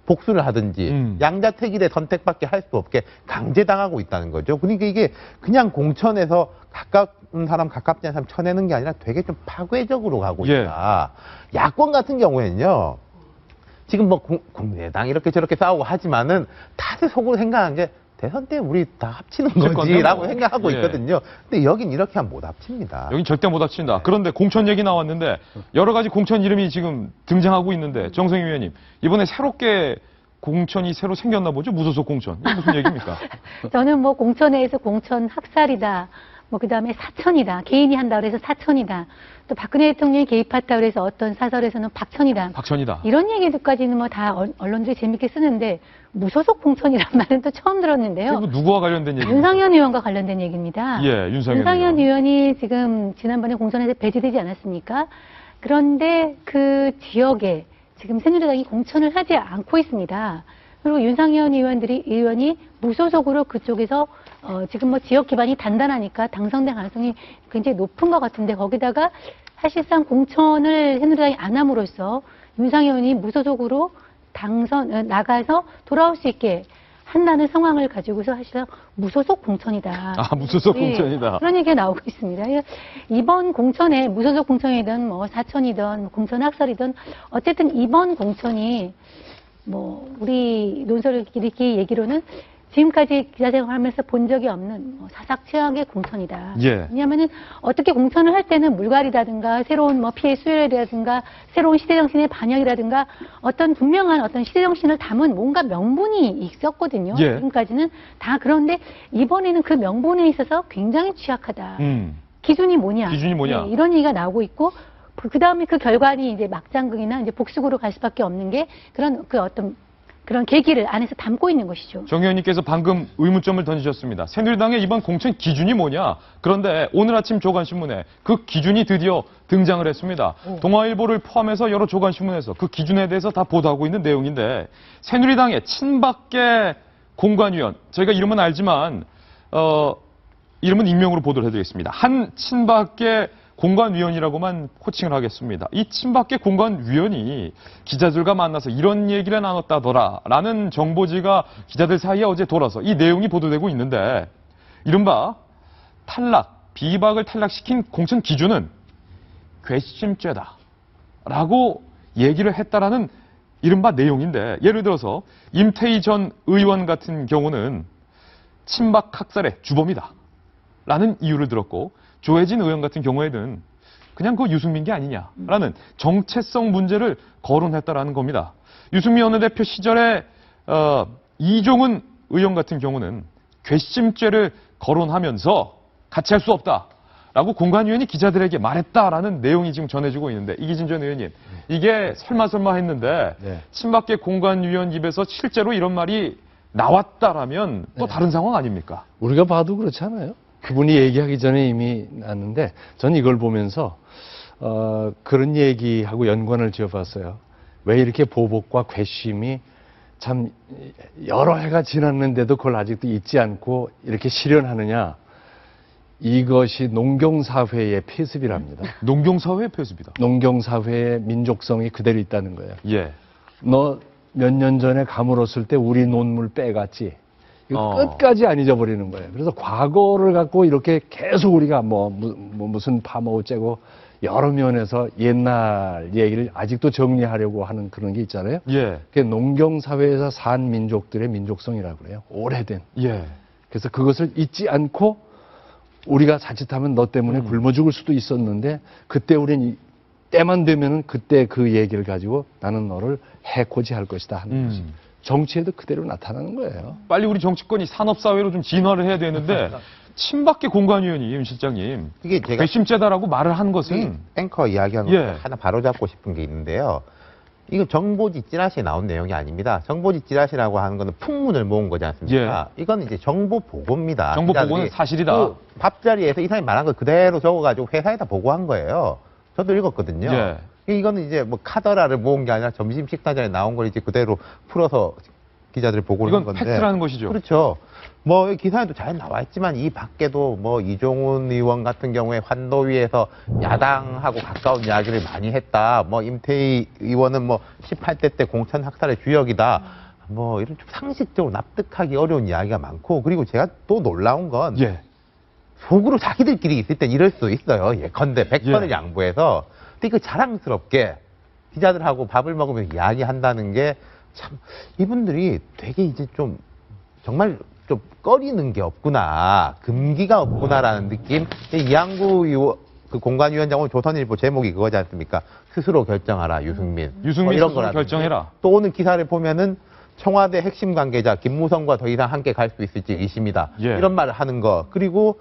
Speaker 4: 복수를 하든지 양자택일의 선택밖에 할 수 없게 강제당하고 있다는 거죠. 그러니까 이게 그냥 공천에서 가까운 사람 가깝지 않은 사람 쳐내는 게 아니라 되게 좀 파괴적으로 가고 있다. 야권 같은 경우에는요. 지금 뭐 국민의당 이렇게 저렇게 싸우고 하지만은 다들 속으로 생각하는 게 대선 때 우리 다 합치는 거지라고
Speaker 1: 뭐.
Speaker 4: 생각하고 있거든요. 근데 여긴 이렇게 하면 못 합칩니다.
Speaker 1: 여긴 절대 못 합친다. 그런데 공천 얘기 나왔는데 여러 가지 공천 이름이 지금 등장하고 있는데 정성희 위원님 이번에 새롭게 공천이 새로 생겼나 보죠? 무소속 공천. 이게 무슨 얘기입니까?
Speaker 2: 저는 뭐 공천회에서 공천 학살이다. 뭐 그다음에 사천이다. 개인이 한다 그래서 사천이다. 또 박근혜 대통령이 개입했다 그래서 어떤 사설에서는 박천이다.
Speaker 1: 박천이다.
Speaker 2: 이런 얘기들까지는 뭐 다 언론들이 재밌게 쓰는데 무소속 공천이란 말은 또 처음 들었는데요.
Speaker 1: 그리고 누구와 관련된 얘기입니까?
Speaker 2: 윤상현 의원과 관련된 얘기입니다.
Speaker 1: 예, 윤상현
Speaker 2: 윤상현 의원이 지금 지난번에 공천에서 배제되지 않았습니까? 그런데 그 지역에 지금 새누리당이 공천을 하지 않고 있습니다. 그리고 윤상현 의원이 무소속으로 그쪽에서 지금 뭐 지역 기반이 단단하니까 당선될 가능성이 굉장히 높은 것 같은데 거기다가 사실상 공천을 새누리당이 안 함으로써 윤상현 의원이 무소속으로 나가서 돌아올 수 있게 한다는 상황을 가지고서 사실은 무소속 공천이다.
Speaker 1: 무소속 공천이다.
Speaker 2: 그런 얘기가 나오고 있습니다. 이번 공천에 무소속 공천이든 뭐 사천이든 공천 학살이든 어쨌든 이번 공천이 뭐 우리 논설끼리 얘기로는 지금까지 기자생활하면서 본 적이 없는 사삭 최악의 공천이다.
Speaker 1: 예.
Speaker 2: 왜냐하면은 어떻게 공천을 할 때는 물갈이라든가 새로운 뭐 피해 수혈이라든가 새로운 시대 정신의 반영이라든가 어떤 분명한 어떤 시대 정신을 담은 뭔가 명분이 있었거든요.
Speaker 1: 예.
Speaker 2: 지금까지는 다 그런데 이번에는 그 명분에 있어서 굉장히 취약하다. 기준이 뭐냐?
Speaker 1: 기준이 뭐냐?
Speaker 2: 네, 이런 얘기가 나오고 있고 그 다음에 그 결과니 이제 막장극이나 이제 복수극으로 갈 수밖에 없는 게 그런 계기를 안에서 담고 있는 것이죠.
Speaker 1: 정 의원님께서 방금 의문점을 던지셨습니다. 새누리당의 이번 공천 기준이 뭐냐? 그런데 오늘 아침 조간신문에 그 기준이 드디어 등장을 했습니다. 동아일보를 포함해서 여러 조간신문에서 그 기준에 대해서 다 보도하고 있는 내용인데 새누리당의 친박계 공관위원, 저희가 이름은 알지만 이름은 익명으로 보도를 해드리겠습니다. 한 친박계 공관위원이라고만 호칭을 하겠습니다. 이 친박계 공관위원이 기자들과 만나서 이런 얘기를 나눴다더라 라는 정보지가 기자들 사이에 어제 돌아서 이 내용이 보도되고 있는데 이른바 비박을 탈락시킨 공천 기준은 괘씸죄다 라고 얘기를 했다라는 이른바 내용인데 예를 들어서 임태희 전 의원 같은 경우는 친박 학살의 주범이다 라는 이유를 들었고 조혜진 의원 같은 경우에는 그냥 그 유승민 게 아니냐라는 정체성 문제를 거론했다라는 겁니다. 유승민 원내대표 시절에 이종은 의원 같은 경우는 괘씸죄를 거론하면서 같이 할 수 없다라고 공관위원이 기자들에게 말했다라는 내용이 지금 전해지고 있는데 이기진 전 의원님 이게 설마 했는데 친박계 공관위원 입에서 실제로 이런 말이 나왔다라면 또 다른 상황 아닙니까?
Speaker 7: 우리가 봐도 그렇지 않아요? 그분이 얘기하기 전에 이미 났는데 저는 이걸 보면서 그런 얘기하고 연관을 지어봤어요. 왜 이렇게 보복과 괘씸이 참 여러 해가 지났는데도 그걸 아직도 잊지 않고 이렇게 실현하느냐. 이것이 농경사회의 폐습이랍니다.
Speaker 1: 농경사회의 폐습이다.
Speaker 7: 농경사회의 민족성이 그대로 있다는 거예요.
Speaker 1: 예.
Speaker 7: 너 몇 년 전에 가물었을 때 우리 논물 빼갔지. 이거 끝까지 안 잊어버리는 거예요. 그래서 과거를 갖고 이렇게 계속 우리가 무슨 파먹고 째고 여러 면에서 옛날 얘기를 아직도 정리하려고 하는 그런 게 있잖아요.
Speaker 1: 예.
Speaker 7: 그게 농경사회에서 산 민족들의 민족성이라고 그래요. 오래된.
Speaker 1: 예.
Speaker 7: 그래서 그것을 잊지 않고 우리가 자칫하면 너 때문에 굶어 죽을 수도 있었는데 그때 우린 때만 되면은 그때 그 얘기를 가지고 나는 너를 해코지 할 것이다 하는 것이 정치에도 그대로 나타나는 거예요.
Speaker 1: 빨리 우리 정치권이 산업사회로 좀 진화를 해야 되는데 친박계 공관위원이 윤 실장님
Speaker 4: 이게 제가
Speaker 1: 괘씸죄다라고 말을 한 것은
Speaker 4: 앵커 이야기하는
Speaker 1: 예.
Speaker 4: 거 하나 바로잡고 싶은 게 있는데요. 이거 정보지 찌라시에 나온 내용이 아닙니다. 정보지 찌라시라고 하는 거는 풍문을 모은 거지 않습니까? 이건 이제 정보 보고입니다.
Speaker 1: 정보 보고는
Speaker 4: 기자들이
Speaker 1: 사실이다.
Speaker 4: 그 밥자리에서 이 사람이 말한 걸 그대로 적어가지고 회사에다 보고한 거예요. 저도 읽었거든요.
Speaker 1: 예.
Speaker 4: 이거는 이제 뭐 카더라를 모은 게 아니라 점심 식사 전에 나온 걸 이제 그대로 풀어서 기자들이 보고를 한
Speaker 1: 이건
Speaker 4: 건데.
Speaker 1: 팩트라는 것이죠.
Speaker 4: 그렇죠. 뭐 기사에도 잘 나와 있지만 이 밖에도 뭐 이종훈 의원 같은 경우에 환도위에서 야당하고 가까운 이야기를 많이 했다. 뭐 임태희 의원은 뭐 18대 때 공천 학살의 주역이다. 뭐 이런 좀 상식적으로 납득하기 어려운 이야기가 많고 그리고 제가 또 놀라운 건
Speaker 1: 예.
Speaker 4: 속으로 자기들끼리 있을 땐 이럴 수 있어요. 예컨대 100번을
Speaker 1: 예.
Speaker 4: 양보해서 근데 그 자랑스럽게 기자들하고 밥을 먹으면서 이야기한다는 게 참 이분들이 되게 이제 좀 정말 좀 꺼리는 게 없구나, 금기가 없구나라는 느낌. 이양구 의원, 그 공관위원장 오늘 조선일보 제목이 그거지 않습니까? 스스로 결정하라 유승민.
Speaker 1: 유승민
Speaker 4: 이런
Speaker 1: 스스로
Speaker 4: 거라든지.
Speaker 1: 결정해라.
Speaker 4: 또 오늘 기사를 보면은 청와대 핵심 관계자 김무성과 더 이상 함께 갈 수 있을지 의심이다.
Speaker 1: 예.
Speaker 4: 이런 말을 하는 거. 그리고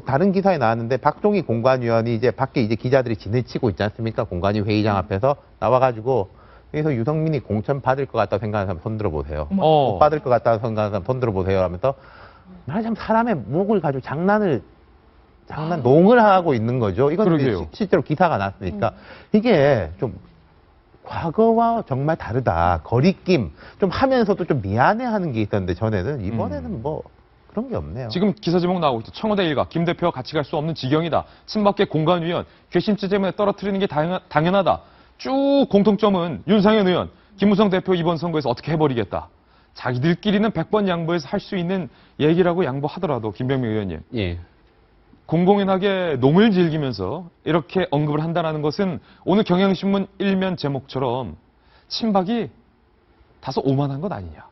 Speaker 4: 다른 기사에 나왔는데 박종희 공관위원이 이제 밖에 이제 기자들이 지내치고 있지 않습니까? 공관위 회의장 앞에서 나와가지고 그래서 유승민이 공천 받을 것 같다고 생각하는 사람 손 들어보세요. 못 받을 것 같다고 생각하는 사람 손 들어보세요 하면서 말하자면 사람의 목을 가지고 농을 하고 있는 거죠. 이건
Speaker 1: 그러게요.
Speaker 4: 실제로 기사가 났으니까 이게 좀 과거와 정말 다르다. 거리낌 좀 하면서도 좀 미안해하는 게 있었는데 전에는 이번에는 뭐 그런 게 없네요.
Speaker 1: 지금 기사 제목 나오고 있죠. 청와대 일가 김 대표와 같이 갈 수 없는 지경이다. 친박계 공관위원 괘씸죄 때문에 떨어뜨리는 게 당연하다. 쭉 공통점은 윤상현 의원, 김무성 대표 이번 선거에서 어떻게 해버리겠다. 자기들끼리는 100번 양보해서 할 수 있는 얘기라고 양보하더라도 김병민 의원님.
Speaker 5: 예.
Speaker 1: 공공연하게 농을 즐기면서 이렇게 언급을 한다는 것은 오늘 경향신문 일면 제목처럼 친박이 다소 오만한 것 아니냐.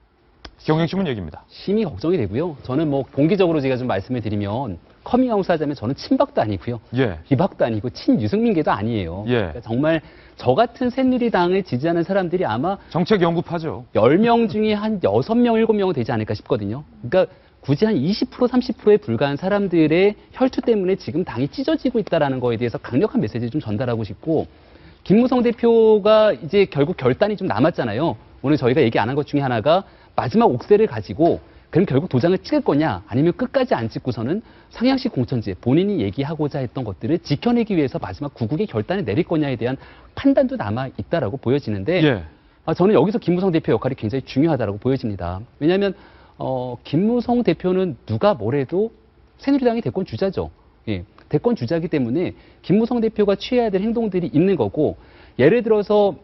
Speaker 1: 경향신문 얘기입니다.
Speaker 5: 심히 걱정이 되고요. 저는 뭐 공개적으로 제가 좀 말씀을 드리면 커밍아웃 하자면 저는 친박도 아니고요.
Speaker 1: 예.
Speaker 5: 비박도 아니고 친유승민계도 아니에요.
Speaker 1: 예.
Speaker 5: 그러니까 정말 저 같은 새누리당을 지지하는 사람들이 아마
Speaker 1: 정책 연구파죠.
Speaker 5: 10명 중에 한 6명, 7명은 되지 않을까 싶거든요. 그러니까 굳이 한 20%, 30%에 불과한 사람들의 혈투 때문에 지금 당이 찢어지고 있다는 거에 대해서 강력한 메시지를 좀 전달하고 싶고 김무성 대표가 이제 결국 결단이 좀 남았잖아요. 오늘 저희가 얘기 안 한 것 중에 하나가 마지막 옥새를 가지고 그럼 결국 도장을 찍을 거냐 아니면 끝까지 안 찍고서는 상향식 공천제 본인이 얘기하고자 했던 것들을 지켜내기 위해서 마지막 구국의 결단을 내릴 거냐에 대한 판단도 남아 있다라고 보여지는데
Speaker 1: 예.
Speaker 5: 저는 여기서 김무성 대표 역할이 굉장히 중요하다라고 보여집니다. 왜냐하면 김무성 대표는 누가 뭐래도 새누리당의 대권 주자죠. 예, 대권 주자이기 때문에 김무성 대표가 취해야 될 행동들이 있는 거고 예를 들어서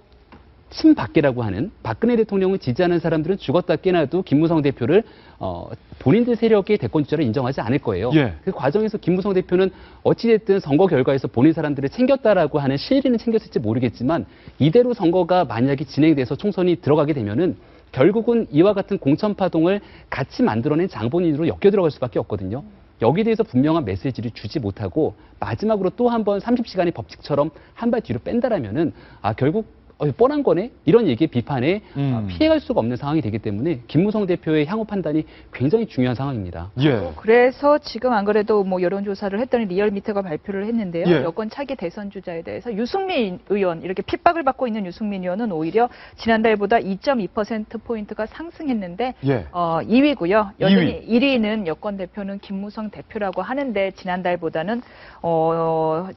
Speaker 5: 친박계라고 하는 박근혜 대통령을 지지하는 사람들은 죽었다 깨나도 김무성 대표를 본인들 세력의 대권 주자로 인정하지 않을 거예요.
Speaker 1: 예.
Speaker 5: 그 과정에서 김무성 대표는 어찌됐든 선거 결과에서 본인 사람들을 챙겼다라고 하는 실리는 챙겼을지 모르겠지만 이대로 선거가 만약에 진행돼서 총선이 들어가게 되면은 결국은 이와 같은 공천 파동을 같이 만들어낸 장본인으로 엮여 들어갈 수밖에 없거든요. 여기에 대해서 분명한 메시지를 주지 못하고 마지막으로 또 한 번 30시간의 법칙처럼 한 발 뒤로 뺀다라면은 결국 뻔한 거네? 이런 얘기의 비판에 피해갈 수가 없는 상황이 되기 때문에 김무성 대표의 향후 판단이 굉장히 중요한 상황입니다.
Speaker 1: 예.
Speaker 3: 그래서 지금 안 그래도 뭐 여론조사를 했더니 리얼미터가 발표를 했는데요.
Speaker 1: 예.
Speaker 3: 여권 차기 대선 주자에 대해서 유승민 의원, 이렇게 핍박을 받고 있는 유승민 의원은 오히려 지난달보다 2.2%포인트가 상승했는데
Speaker 1: 예.
Speaker 3: 2위고요. 여전히 1위는 여권 대표는 김무성 대표라고 하는데 지난달보다는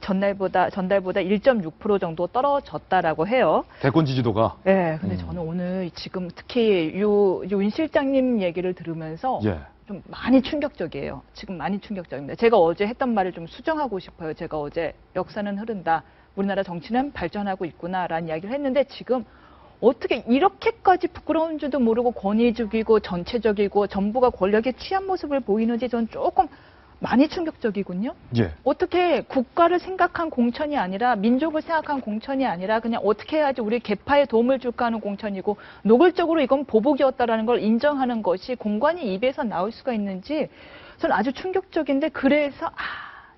Speaker 3: 전달보다 1.6% 정도 떨어졌다라고 해요.
Speaker 1: 대권 지지도가.
Speaker 3: 네, 근데 저는 오늘 지금 특히 윤 실장님 얘기를 들으면서
Speaker 1: 예.
Speaker 3: 좀 많이 충격적이에요. 지금 많이 충격적입니다. 제가 어제 했던 말을 좀 수정하고 싶어요. 제가 어제 역사는 흐른다. 우리나라 정치는 발전하고 있구나라는 이야기를 했는데 지금 어떻게 이렇게까지 부끄러운 줄도 모르고 권위적이고 전체적이고 정부가 권력에 취한 모습을 보이는지 전 조금 많이 충격적이군요.
Speaker 1: 예.
Speaker 3: 어떻게 국가를 생각한 공천이 아니라 민족을 생각한 공천이 아니라 그냥 어떻게 해야지 우리 개파에 도움을 줄까 하는 공천이고 노골적으로 이건 보복이었다라는 걸 인정하는 것이 공관위 입에서 나올 수가 있는지 저는 아주 충격적인데 그래서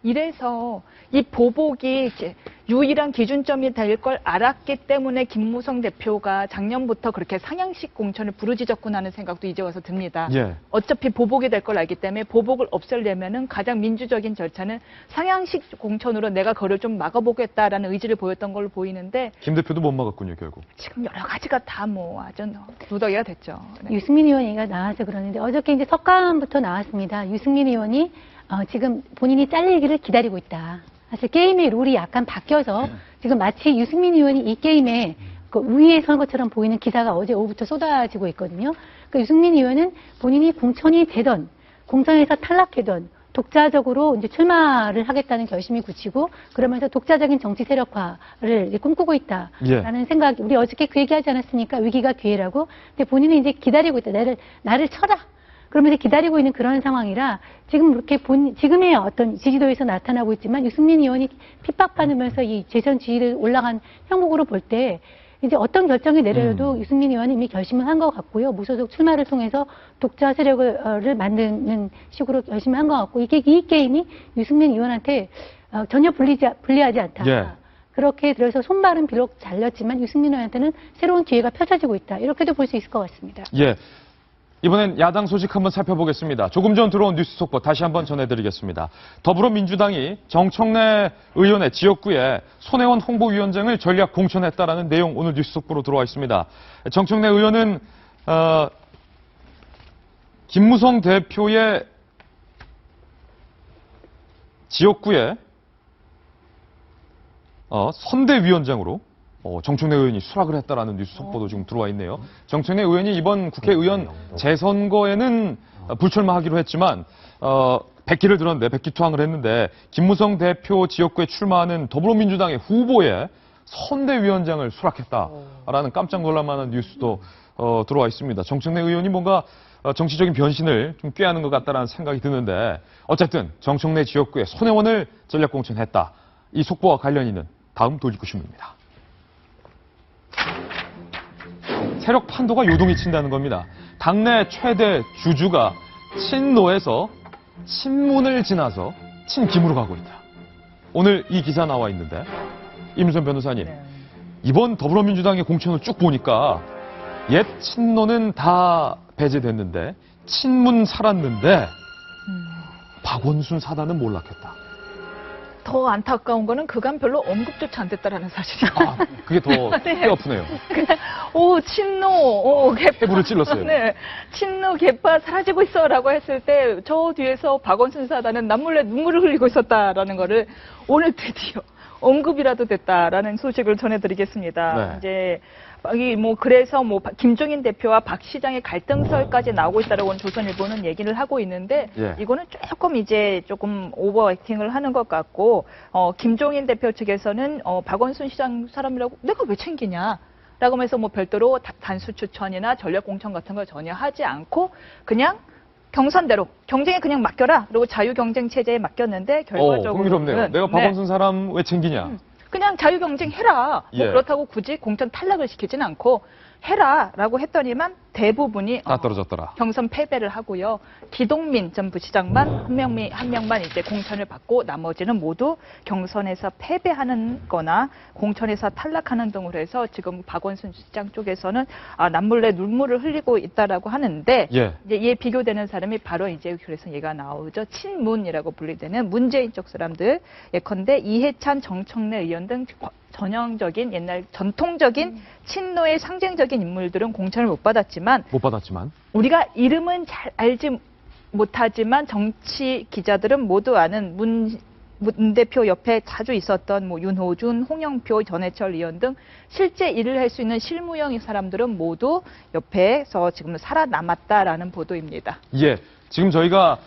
Speaker 3: 이래서 이 보복이 이제 유일한 기준점이 될 걸 알았기 때문에 김무성 대표가 작년부터 그렇게 상향식 공천을 부르짖었구나 하는 생각도 이제 와서 듭니다.
Speaker 1: 예.
Speaker 3: 어차피 보복이 될 걸 알기 때문에 보복을 없애려면은 가장 민주적인 절차는 상향식 공천으로 내가 그걸 좀 막아보겠다라는 의지를 보였던 걸로 보이는데
Speaker 1: 김 대표도 못 막았군요, 결국.
Speaker 3: 지금 여러 가지가 다 뭐 아주 누더기가 됐죠. 네.
Speaker 2: 유승민 의원 얘기가 나와서 그러는데 어저께 이제 석가암부터 나왔습니다. 유승민 의원이 지금 본인이 잘리기를 기다리고 있다. 사실 게임의 룰이 약간 바뀌어서 지금 마치 유승민 의원이 이 게임에 그 우위에 선 것처럼 보이는 기사가 어제 오후부터 쏟아지고 있거든요. 그 유승민 의원은 본인이 공천이 되던 공천에서 탈락하던 독자적으로 이제 출마를 하겠다는 결심이 굳히고 그러면서 독자적인 정치 세력화를 이제 꿈꾸고 있다라는 생각. 우리 어저께 그 얘기하지 않았습니까? 위기가 기회라고. 근데 본인은 이제 기다리고 있다. 나를 쳐라. 그러면서 기다리고 있는 그런 상황이라 지금 이렇게 지금의 어떤 지지도에서 나타나고 있지만 유승민 의원이 핍박받으면서 이 재선 지지를 올라간 형국으로 볼 때 이제 어떤 결정이 내려도 유승민 의원이 이미 결심을 한 것 같고요. 무소속 출마를 통해서 독자 세력을 만드는 식으로 결심을 한 것 같고 이 게임이 유승민 의원한테 전혀 불리하지 않다.
Speaker 1: 예.
Speaker 2: 그렇게 들어서 손발은 비록 잘렸지만 유승민 의원한테는 새로운 기회가 펼쳐지고 있다. 이렇게도 볼 수 있을 것 같습니다.
Speaker 1: 예. 이번엔 야당 소식 한번 살펴보겠습니다. 조금 전 들어온 뉴스 속보 다시 한번 전해드리겠습니다. 더불어민주당이 정청래 의원의 지역구에 손혜원 홍보위원장을 전략 공천했다라는 내용 오늘 뉴스 속보로 들어와 있습니다. 정청래 의원은 김무성 대표의 지역구에 선대위원장으로 정청래 의원이 수락을 했다라는 뉴스 속보도 지금 들어와 있네요. 정청래 의원이 이번 국회의원 재선거에는 불출마하기로 했지만 백기를 들었는데 백기투항을 했는데 김무성 대표 지역구에 출마하는 더불어민주당의 후보에 선대위원장을 수락했다라는 깜짝 놀랄만한 뉴스도 들어와 있습니다. 정청래 의원이 뭔가 정치적인 변신을 좀 꾀하는 것 같다라는 생각이 드는데 어쨌든 정청래 지역구에 손혜원을 전략 공천했다. 이 속보와 관련 있는 다음 돌직구신문입니다. 세력 판도가 요동이 친다는 겁니다. 당내 최대 주주가 친노에서 친문을 지나서 친김으로 가고 있다. 오늘 이 기사 나와 있는데 임순 변호사님, 이번 더불어민주당의 공천을 쭉 보니까 옛 친노는 다 배제됐는데 친문 살았는데 박원순 사단은 몰락했다.
Speaker 3: 더 안타까운 거는 그간 별로 언급조차 안 됐다라는 사실이에요.
Speaker 1: 그게 더 뼈아프네요.
Speaker 3: 친노, 개파.
Speaker 1: 해부를 찔렀어요.
Speaker 3: 네. 친노, 개파 사라지고 있어 라고 했을 때 저 뒤에서 박원순 사단은 남몰래 눈물을 흘리고 있었다라는 거를 오늘 드디어 언급이라도 됐다라는 소식을 전해드리겠습니다.
Speaker 1: 네.
Speaker 3: 이제 그래서 김종인 대표와 박 시장의 갈등설까지 나오고 있다라고 조선일보는 얘기를 하고 있는데 이거는 조금 오버액팅을 하는 것 같고 김종인 대표 측에서는 박원순 시장 사람이라고 내가 왜 챙기냐? 라고 하면서 별도로 단수 추천이나 전략 공천 같은 걸 전혀 하지 않고 그냥 경선대로 경쟁에 그냥 맡겨라. 그리고 자유 경쟁 체제에 맡겼는데 결과적으로
Speaker 1: 흥미롭네요. 내가 박원순 사람 왜 챙기냐?
Speaker 3: 그냥 자유 경쟁 해라. 그렇다고 굳이 공천 탈락을 시키진 않고 해라라고 했더니만 대부분이
Speaker 1: 다 떨어졌더라.
Speaker 3: 경선 패배를 하고요. 기동민 전 부시장만 한 명만 이제 공천을 받고 나머지는 모두 경선에서 패배하는 거나 공천에서 탈락하는 등으로 해서 지금 박원순 시장 쪽에서는 남몰래 눈물을 흘리고 있다라고 하는데 이제 이에 비교되는 사람이 바로 이제 그래서 얘가 나오죠. 친문이라고 분리되는 문재인 쪽 사람들. 예컨대 이해찬, 정청래 의원 등 전형적인 옛날 전통적인 친노의 상징적인 인물들은 공천을 못 받았지만 우리가 이름은 잘 알지 못하지만 정치 기자들은 모두 아는 문 대표 옆에 자주 있었던 뭐 윤호준, 홍영표, 전해철 의원 등 실제 일을 할 수 있는 실무형 사람들은 모두 옆에서 지금 살아남았다라는 보도입니다.
Speaker 1: 예, 지금 저희가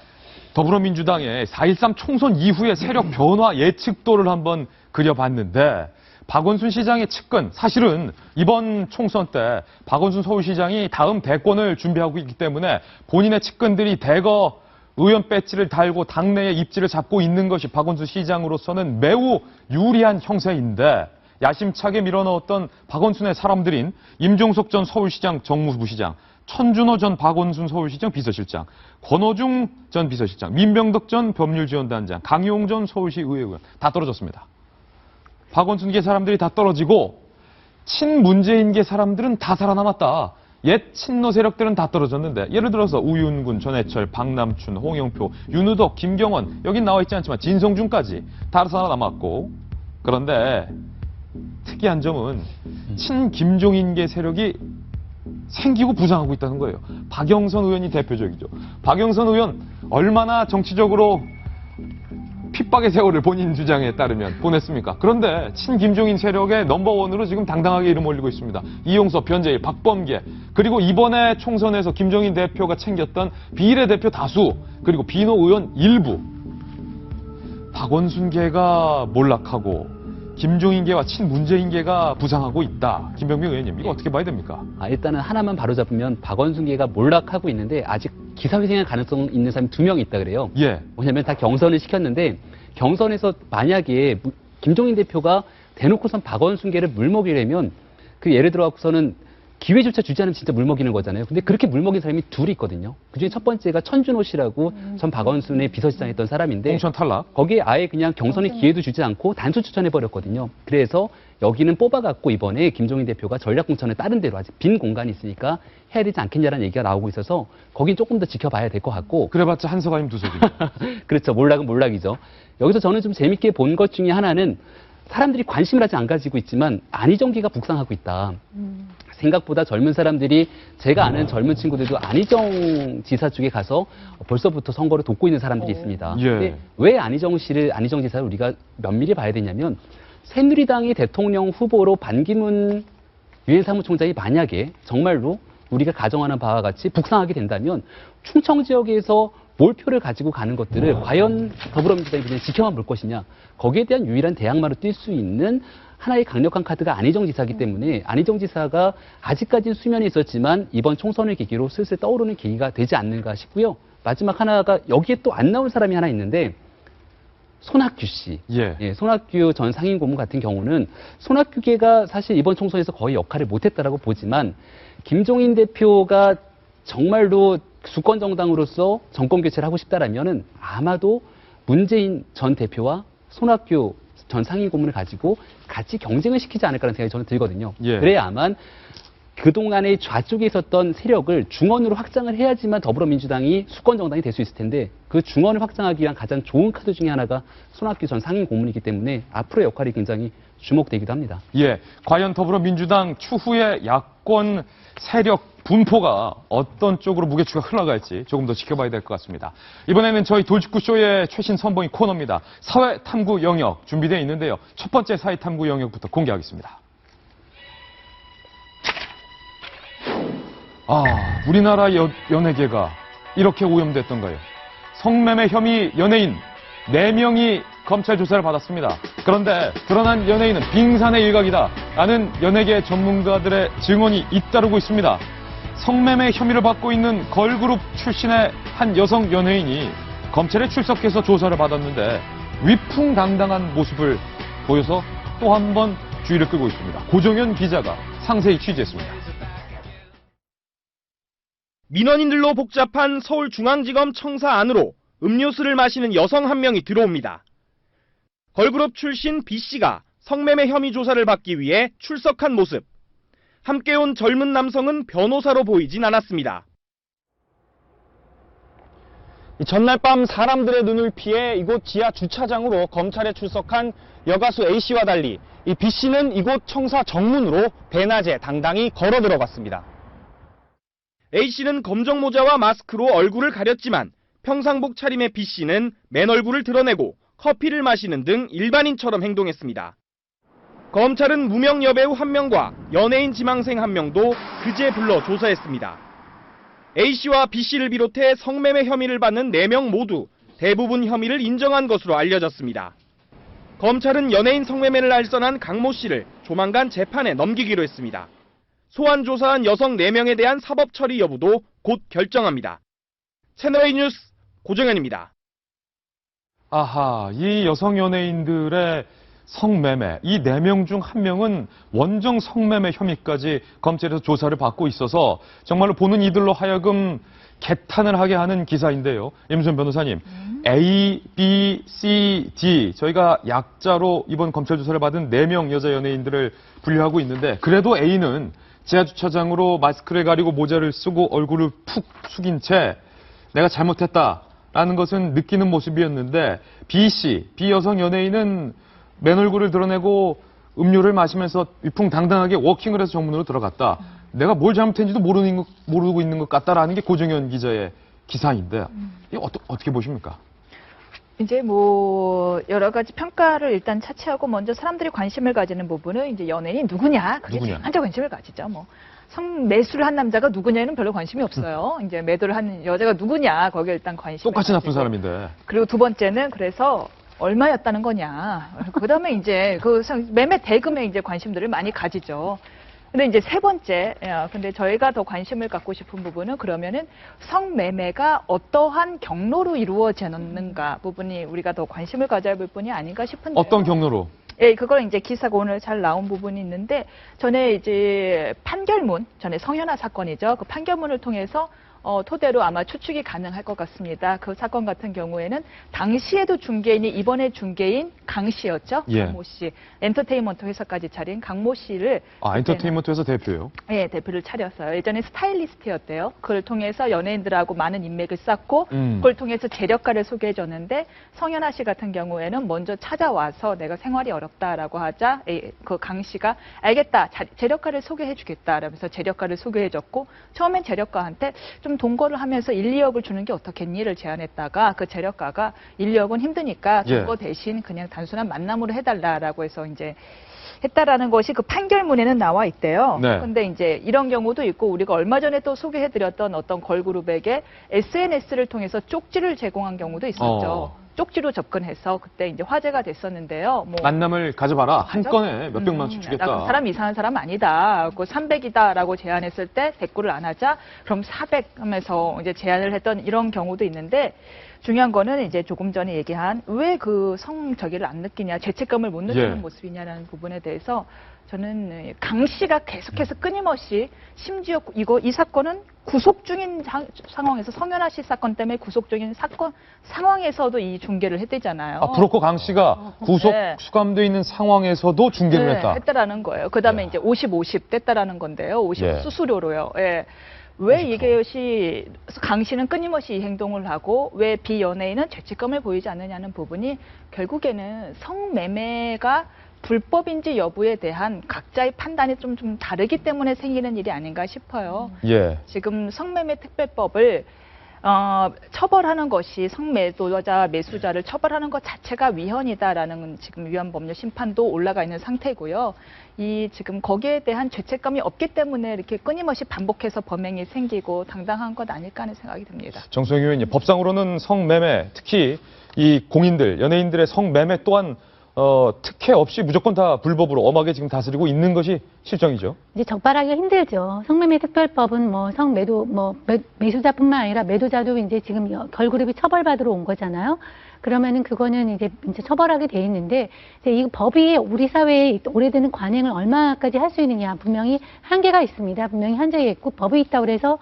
Speaker 1: 더불어민주당의 4.13 총선 이후의 세력 변화 예측도를 한번 그려봤는데 박원순 시장의 측근, 사실은 이번 총선 때 박원순 서울시장이 다음 대권을 준비하고 있기 때문에 본인의 측근들이 대거 의원 배지를 달고 당내에 입지를 잡고 있는 것이 박원순 시장으로서는 매우 유리한 형세인데 야심차게 밀어넣었던 박원순의 사람들인 임종석 전 서울시장 정무부시장, 천준호 전 박원순 서울시장 비서실장, 권오중 전 비서실장, 민병덕 전 법률지원단장, 강용 전 서울시 의회의원 다 떨어졌습니다. 박원순계 사람들이 다 떨어지고 친문재인계 사람들은 다 살아남았다. 옛 친노 세력들은 다 떨어졌는데 예를 들어서 우윤군, 전해철, 박남춘, 홍영표, 윤우덕, 김경원 여긴 나와 있지 않지만 진성준까지 다 살아남았고 그런데 특이한 점은 친김종인계 세력이 생기고 부상하고 있다는 거예요. 박영선 의원이 대표적이죠. 박영선 의원 얼마나 정치적으로 핍박의 세월을 본인 주장에 따르면 보냈습니까? 그런데 친김종인 세력의 넘버원으로 지금 당당하게 이름 올리고 있습니다. 이용섭, 변재일, 박범계 그리고 이번에 총선에서 김종인 대표가 챙겼던 비례대표 다수 그리고 비노 의원 일부 박원순계가 몰락하고 김종인계와 친문재인계가 부상하고 있다. 김병민 의원님 이거 어떻게 봐야 됩니까?
Speaker 5: 일단은 하나만 바로잡으면 박원순계가 몰락하고 있는데 아직 기사회생할 가능성 있는 사람이 2명이 있다 그래요.
Speaker 1: 예.
Speaker 5: 왜냐하면 다 경선을 시켰는데 경선에서 만약에 김종인 대표가 대놓고선 박원순계를 물먹이려면 그 예를 들어서는 기회조차 주지 않으면 진짜 물먹이는 거잖아요. 근데 그렇게 물먹인 사람이 둘이 있거든요. 그중에 첫 번째가 천준호 씨라고 전 박원순의 비서실장했던 사람인데
Speaker 1: 공천 탈락.
Speaker 5: 거기에 아예 그냥 경선의 기회도 주지 않고 단수 추천해버렸거든요. 그래서 여기는 뽑아갖고 이번에 김종인 대표가 전략공천을 다른 데로 아직 빈 공간이 있으니까 해야 되지 않겠냐라는 얘기가 나오고 있어서 거긴 조금 더 지켜봐야 될 것 같고.
Speaker 1: 그래봤자 한석아님 두석입니다.
Speaker 5: 그렇죠. 몰락은 몰락이죠. 여기서 저는 좀 재밌게 본 것 중에 하나는 사람들이 관심을 아직 안 가지고 있지만 안희정계가 북상하고 있다. 생각보다 젊은 사람들이 제가 아는 젊은 친구들도 안희정 지사 쪽에 가서 벌써부터 선거를 돕고 있는 사람들이 있습니다.
Speaker 1: 예.
Speaker 5: 근데 왜 안희정 지사를 우리가 면밀히 봐야 되냐면 새누리당이 대통령 후보로 반기문 유엔 사무총장이 만약에 정말로 우리가 가정하는 바와 같이 북상하게 된다면 충청 지역에서 몰표를 가지고 가는 것들을 과연 더불어민주당이 그냥 지켜만 볼 것이냐. 거기에 대한 유일한 대항마로 뛸 수 있는 하나의 강력한 카드가 안희정 지사이기 때문에 안희정 지사가 아직까지는 수면에 있었지만 이번 총선을 계기로 슬슬 떠오르는 계기가 되지 않는가 싶고요. 마지막 하나가 여기에 또 안 나온 사람이 하나 있는데 손학규 씨.
Speaker 1: 예.
Speaker 5: 손학규 전 상임고문 같은 경우는 손학규계가 사실 이번 총선에서 거의 역할을 못했다라고 보지만 김종인 대표가 정말로 수권 정당으로서 정권 교체를 하고 싶다라면은 아마도 문재인 전 대표와 손학규 전 상임고문을 가지고 같이 경쟁을 시키지 않을까라는 생각이 저는 들거든요.
Speaker 1: 예.
Speaker 5: 그래야만 그동안의 좌쪽에 있었던 세력을 중원으로 확장을 해야지만 더불어민주당이 수권 정당이 될 수 있을 텐데 그 중원을 확장하기 위한 가장 좋은 카드 중에 하나가 손학규 전 상임고문이기 때문에 앞으로의 역할이 굉장히 주목되기도 합니다.
Speaker 1: 예, 과연 더불어민주당 추후의 야권 세력 분포가 어떤 쪽으로 무게추가 흘러갈지 조금 더 지켜봐야 될 것 같습니다. 이번에는 저희 돌직구쇼의 최신 선보인 코너입니다. 사회탐구 영역 준비되어 있는데요. 첫 번째 사회탐구 영역부터 공개하겠습니다. 우리나라 연예계가 이렇게 오염됐던가요? 성매매 혐의 연예인 4명이 검찰 조사를 받았습니다. 그런데 드러난 연예인은 빙산의 일각이다 라는 연예계 전문가들의 증언이 잇따르고 있습니다. 성매매 혐의를 받고 있는 걸그룹 출신의 한 여성 연예인이 검찰에 출석해서 조사를 받았는데 위풍당당한 모습을 보여서 또 한 번 주의를 끌고 있습니다. 고정현 기자가 상세히 취재했습니다.
Speaker 8: 민원인들로 복잡한 서울중앙지검 청사 안으로 음료수를 마시는 여성 한 명이 들어옵니다. 걸그룹 출신 B씨가 성매매 혐의 조사를 받기 위해 출석한 모습. 함께 온 젊은 남성은 변호사로 보이진 않았습니다. 전날 밤 사람들의 눈을 피해 이곳 지하 주차장으로 검찰에 출석한 여가수 A씨와 달리 이 B씨는 이곳 청사 정문으로 대낮에 당당히 걸어 들어갔습니다. A씨는 검정 모자와 마스크로 얼굴을 가렸지만 평상복 차림의 B씨는 맨 얼굴을 드러내고 커피를 마시는 등 일반인처럼 행동했습니다. 검찰은 무명 여배우 1명과 연예인 지망생 1명도 그제 불러 조사했습니다. A씨와 B씨를 비롯해 성매매 혐의를 받는 4명 모두 대부분 혐의를 인정한 것으로 알려졌습니다. 검찰은 연예인 성매매를 알선한 강모씨를 조만간 재판에 넘기기로 했습니다. 소환 조사한 여성 4명에 대한 사법 처리 여부도 곧 결정합니다. 채널A 뉴스 고정현입니다.
Speaker 1: 아하, 이 여성 연예인들의 성매매, 이 4명 중 1명은 원정 성매매 혐의까지 검찰에서 조사를 받고 있어서 정말로 보는 이들로 하여금 개탄을 하게 하는 기사인데요. 임순 변호사님, A, B, C, D 저희가 약자로 이번 검찰 조사를 받은 4명 여자 연예인들을 분류하고 있는데 그래도 A는 지하주차장으로 마스크를 가리고 모자를 쓰고 얼굴을 푹 숙인 채 내가 잘못했다라는 것은 느끼는 모습이었는데 B 여성 연예인은 맨 얼굴을 드러내고 음료를 마시면서 위풍당당하게 워킹을 해서 정문으로 들어갔다. 내가 뭘 잘못했는지도 모르고 있는 것 같다라는 게 고정현 기자의 기사인데 이거 어떻게 보십니까?
Speaker 3: 이제 뭐 여러 가지 평가를 일단 차치하고 먼저 사람들이 관심을 가지는 부분은 이제 연예인이 누구냐 그게 제일 먼저 관심을 가지죠. 뭐 성매수를 한 남자가 누구냐에는 별로 관심이 없어요. 이제 매도를 한 여자가 누구냐 거기에 일단 관심을
Speaker 1: 똑같이 나쁜
Speaker 3: 가지고.
Speaker 1: 사람인데.
Speaker 3: 그리고 두 번째는 그래서 얼마였다는 거냐. 그다음에 이제 그 매매 대금에 이제 관심들을 많이 가지죠. 근데 이제 세 번째, 근데 저희가 더 관심을 갖고 싶은 부분은 그러면은 성매매가 어떠한 경로로 이루어지는가 부분이 우리가 더 관심을 가져야 할 부분이 아닌가 싶은데.
Speaker 1: 어떤 경로로?
Speaker 3: 예, 그걸 이제 기사가 오늘 잘 나온 부분이 있는데 전에 이제 판결문, 전에 성현아 사건이죠. 그 판결문을 통해서 토대로 아마 추측이 가능할 것 같습니다. 그 사건 같은 경우에는 당시에도 중개인이 이번에 중개인 강 씨였죠.
Speaker 1: 예.
Speaker 3: 강모 씨. 엔터테인먼트 회사까지 차린 강모 씨를.
Speaker 1: 엔터테인먼트 회사 대표요?
Speaker 3: 예, 대표를 차렸어요. 예전에 스타일리스트였대요. 그걸 통해서 연예인들하고 많은 인맥을 쌓고 그걸 통해서 재력가를 소개해줬는데 성현아 씨 같은 경우에는 먼저 찾아와서 내가 생활이 어렵다라고 하자 그 강 씨가 알겠다. 재력가를 소개해주겠다라면서 재력가를 소개해줬고 처음엔 재력가한테 좀 동거를 하면서 1, 2억을 주는 게 어떻겠니를 제안했다가 그 재력가가 1, 2억은 힘드니까 동거 대신 그냥 단순한 만남으로 해달라라고 해서 이제 했다라는 것이 그 판결문에는 나와 있대요.
Speaker 1: 네.
Speaker 3: 근데 이제 이런 경우도 있고 우리가 얼마 전에 또 소개해드렸던 어떤 걸그룹에게 SNS를 통해서 쪽지를 제공한 경우도 있었죠. 쪽지로 접근해서 그때 이제 화제가 됐었는데요. 뭐
Speaker 1: 만남을 가져봐라. 한 건에 몇백만 원씩 주겠다.
Speaker 3: 나 그 사람 이상한 사람 아니다. 그 300이다라고 제안했을 때 대꾸를 안 하자 그럼 400 하면서 이제 제안을 했던 이런 경우도 있는데 중요한 거는 이제 조금 전에 얘기한 왜 그 성저기를 안 느끼냐, 죄책감을 못 느끼는 모습이냐라는 부분에 대해서 저는 강 씨가 계속해서 끊임없이 심지어 이 사건은 구속 중인 상황에서 성현아 씨 사건 때문에 구속 중인 사건 상황에서도 이 중계를 했대잖아요.
Speaker 1: 브로커 강 씨가 구속 수감돼 있는 상황에서도 중계를 했다.
Speaker 3: 했다라는 거예요. 그다음에 이제 50 됐다라는 건데요. 50 수수료로요. 예. 왜 이것이 강 씨는 끊임없이 이 행동을 하고 왜 비연예인은 죄책감을 보이지 않느냐는 부분이 결국에는 성매매가 불법인지 여부에 대한 각자의 판단이 좀 다르기 때문에 생기는 일이 아닌가 싶어요. 지금 성매매 특별법을 처벌하는 것이 성매도자, 매수자를 처벌하는 것 자체가 위헌이다라는 지금 위헌법률 심판도 올라가 있는 상태고요. 이 지금 거기에 대한 죄책감이 없기 때문에 이렇게 끊임없이 반복해서 범행이 생기고 당당한 것 아닐까 하는 생각이 듭니다.
Speaker 1: 정수영 의원님, 법상으로는 성매매, 특히 이 공인들, 연예인들의 성매매 또한 특혜 없이 무조건 다 불법으로 엄하게 지금 다스리고 있는 것이 실정이죠.
Speaker 2: 이제 적발하기가 힘들죠. 성매매 특별법은 매수자뿐만 아니라 매도자도 이제 지금 걸그룹이 처벌받으러 온 거잖아요. 그러면은 그거는 이제 처벌하게 돼 있는데 이제 이 법이 우리 사회에 오래되는 관행을 얼마까지 할 수 있느냐 분명히 한계가 있습니다. 분명히 한계가 있고 법이 있다고 해서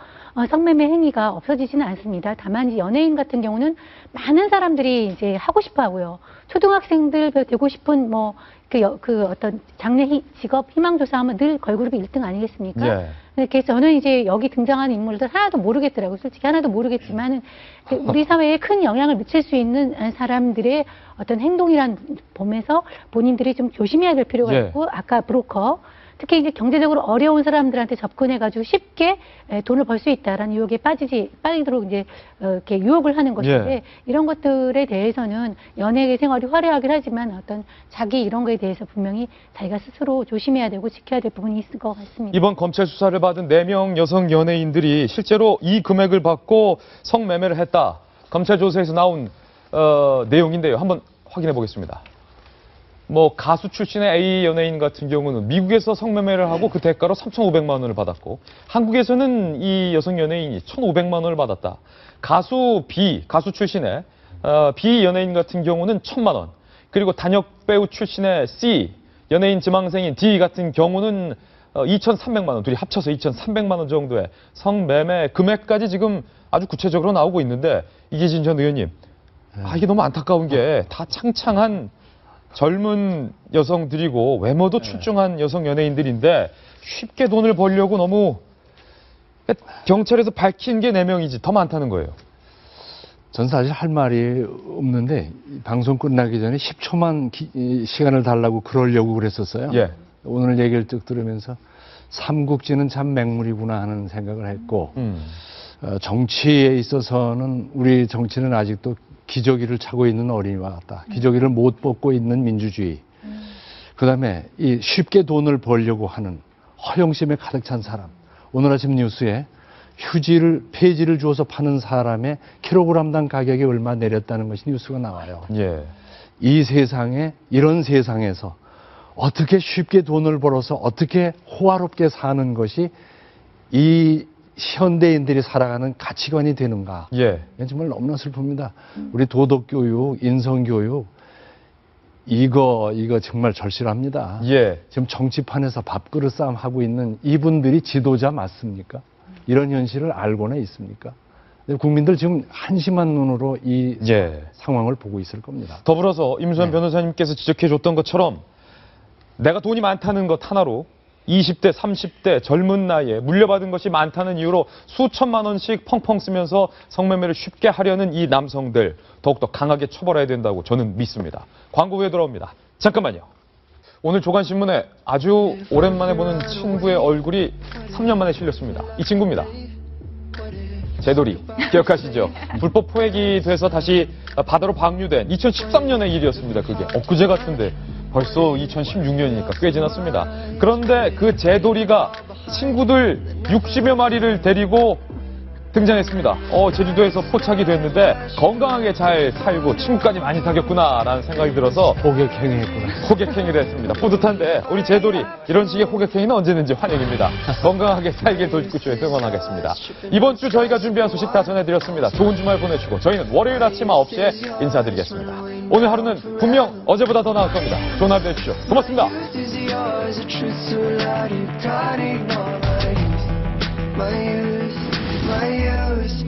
Speaker 2: 성매매 행위가 없어지지는 않습니다. 다만 연예인 같은 경우는 많은 사람들이 이제 하고 싶어 하고요. 초등학생들 되고 싶은 어떤 장래 직업 희망조사하면 늘 걸그룹이 1등 아니겠습니까? 그래서 저는 이제 여기 등장하는 인물들 하나도 모르겠더라고요. 솔직히 하나도 모르겠지만은 우리 사회에 큰 영향을 미칠 수 있는 사람들의 어떤 행동이란 범에서 본인들이 좀 조심해야 될 필요가 있고 아까 브로커 특히 이제 경제적으로 어려운 사람들한테 접근해가지고 쉽게 돈을 벌 수 있다라는 유혹에 빠지도록 이제 이렇게 유혹을 하는 것인데 이런 것들에 대해서는 연예 생활이 화려하긴 하지만 어떤 자기 이런 거에 대해서 분명히 자기가 스스로 조심해야 되고 지켜야 될 부분이 있을 것 같습니다.
Speaker 1: 이번 검찰 수사를 받은 4명 여성 연예인들이 실제로 이 금액을 받고 성매매를 했다. 검찰 조사에서 나온 내용인데요. 한번 확인해 보겠습니다. 뭐 가수 출신의 A 연예인 같은 경우는 미국에서 성매매를 하고 그 대가로 3,500만 원을 받았고 한국에서는 이 여성 연예인이 1,500만 원을 받았다. 가수 B, 가수 출신의 B 연예인 같은 경우는 1,000만 원. 그리고 단역 배우 출신의 C, 연예인 지망생인 D 같은 경우는 2,300만 원, 둘이 합쳐서 2,300만 원 정도의 성매매 금액까지 지금 아주 구체적으로 나오고 있는데 이기진 전 의원님, 이게 너무 안타까운 게 다 창창한 젊은 여성들이고 외모도 출중한 여성 연예인들인데 쉽게 돈을 벌려고 너무 경찰에서 밝힌 게 4명이지 더 많다는 거예요.
Speaker 7: 전 사실 할 말이 없는데 방송 끝나기 전에 10초만 시간을 달라고 그러려고 그랬었어요.
Speaker 1: 예.
Speaker 7: 오늘 얘기를 쭉 들으면서 삼국지는 참 맹물이구나 하는 생각을 했고 정치에 있어서는 우리 정치는 아직도 기저귀를 차고 있는 어린이와 같다. 기저귀를 못 벗고 있는 민주주의. 그다음에 이 쉽게 돈을 벌려고 하는 허영심에 가득 찬 사람. 오늘 아침 뉴스에 폐지를 주어서 파는 사람의 킬로그램당 가격이 얼마 내렸다는 것이 뉴스가 나와요.
Speaker 1: 예.
Speaker 7: 이 세상에, 이런 세상에서 어떻게 쉽게 돈을 벌어서 어떻게 호화롭게 사는 것이 이 현대인들이 살아가는 가치관이 되는가.
Speaker 1: 예.
Speaker 7: 이건 정말 너무나 슬픕니다. 우리 도덕교육, 인성교육, 이거 정말 절실합니다.
Speaker 1: 예.
Speaker 7: 지금 정치판에서 밥그릇 싸움 하고 있는 이분들이 지도자 맞습니까? 이런 현실을 알고는 있습니까? 국민들 지금 한심한 눈으로 이 상황을 보고 있을 겁니다.
Speaker 1: 더불어서 임수환 변호사님께서 지적해줬던 것처럼 내가 돈이 많다는 것 하나로 20대, 30대 젊은 나이에 물려받은 것이 많다는 이유로 수천만 원씩 펑펑 쓰면서 성매매를 쉽게 하려는 이 남성들 더욱더 강하게 처벌해야 된다고 저는 믿습니다. 광고 후에 돌아옵니다. 잠깐만요. 오늘 조간신문에 아주 오랜만에 보는 친구의 얼굴이 3년 만에 실렸습니다. 이 친구입니다. 제돌이 기억하시죠? 불법 포획이 돼서 다시 바다로 방류된 2013년의 일이었습니다. 그게 엊그제 같은데 벌써 2016년이니까 꽤 지났습니다. 그런데 그 제돌이가 친구들 60여 마리를 데리고 등장했습니다. 제주도에서 포착이 됐는데 건강하게 잘 살고 친구까지 많이 사귀었구나라는 생각이 들어서 호객행위를 했습니다. 뿌듯한데 우리 제돌이 이런 식의 호객행위는 언제든지 환영입니다. 건강하게 살길 돌구쇼에 응원하겠습니다. 이번 주 저희가 준비한 소식 다 전해드렸습니다. 좋은 주말 보내시고 저희는 월요일 아침 9시에 인사드리겠습니다. 오늘 하루는 분명 어제보다 더 나을 겁니다. 좋은 하루 되십시오. 고맙습니다.
Speaker 9: My youth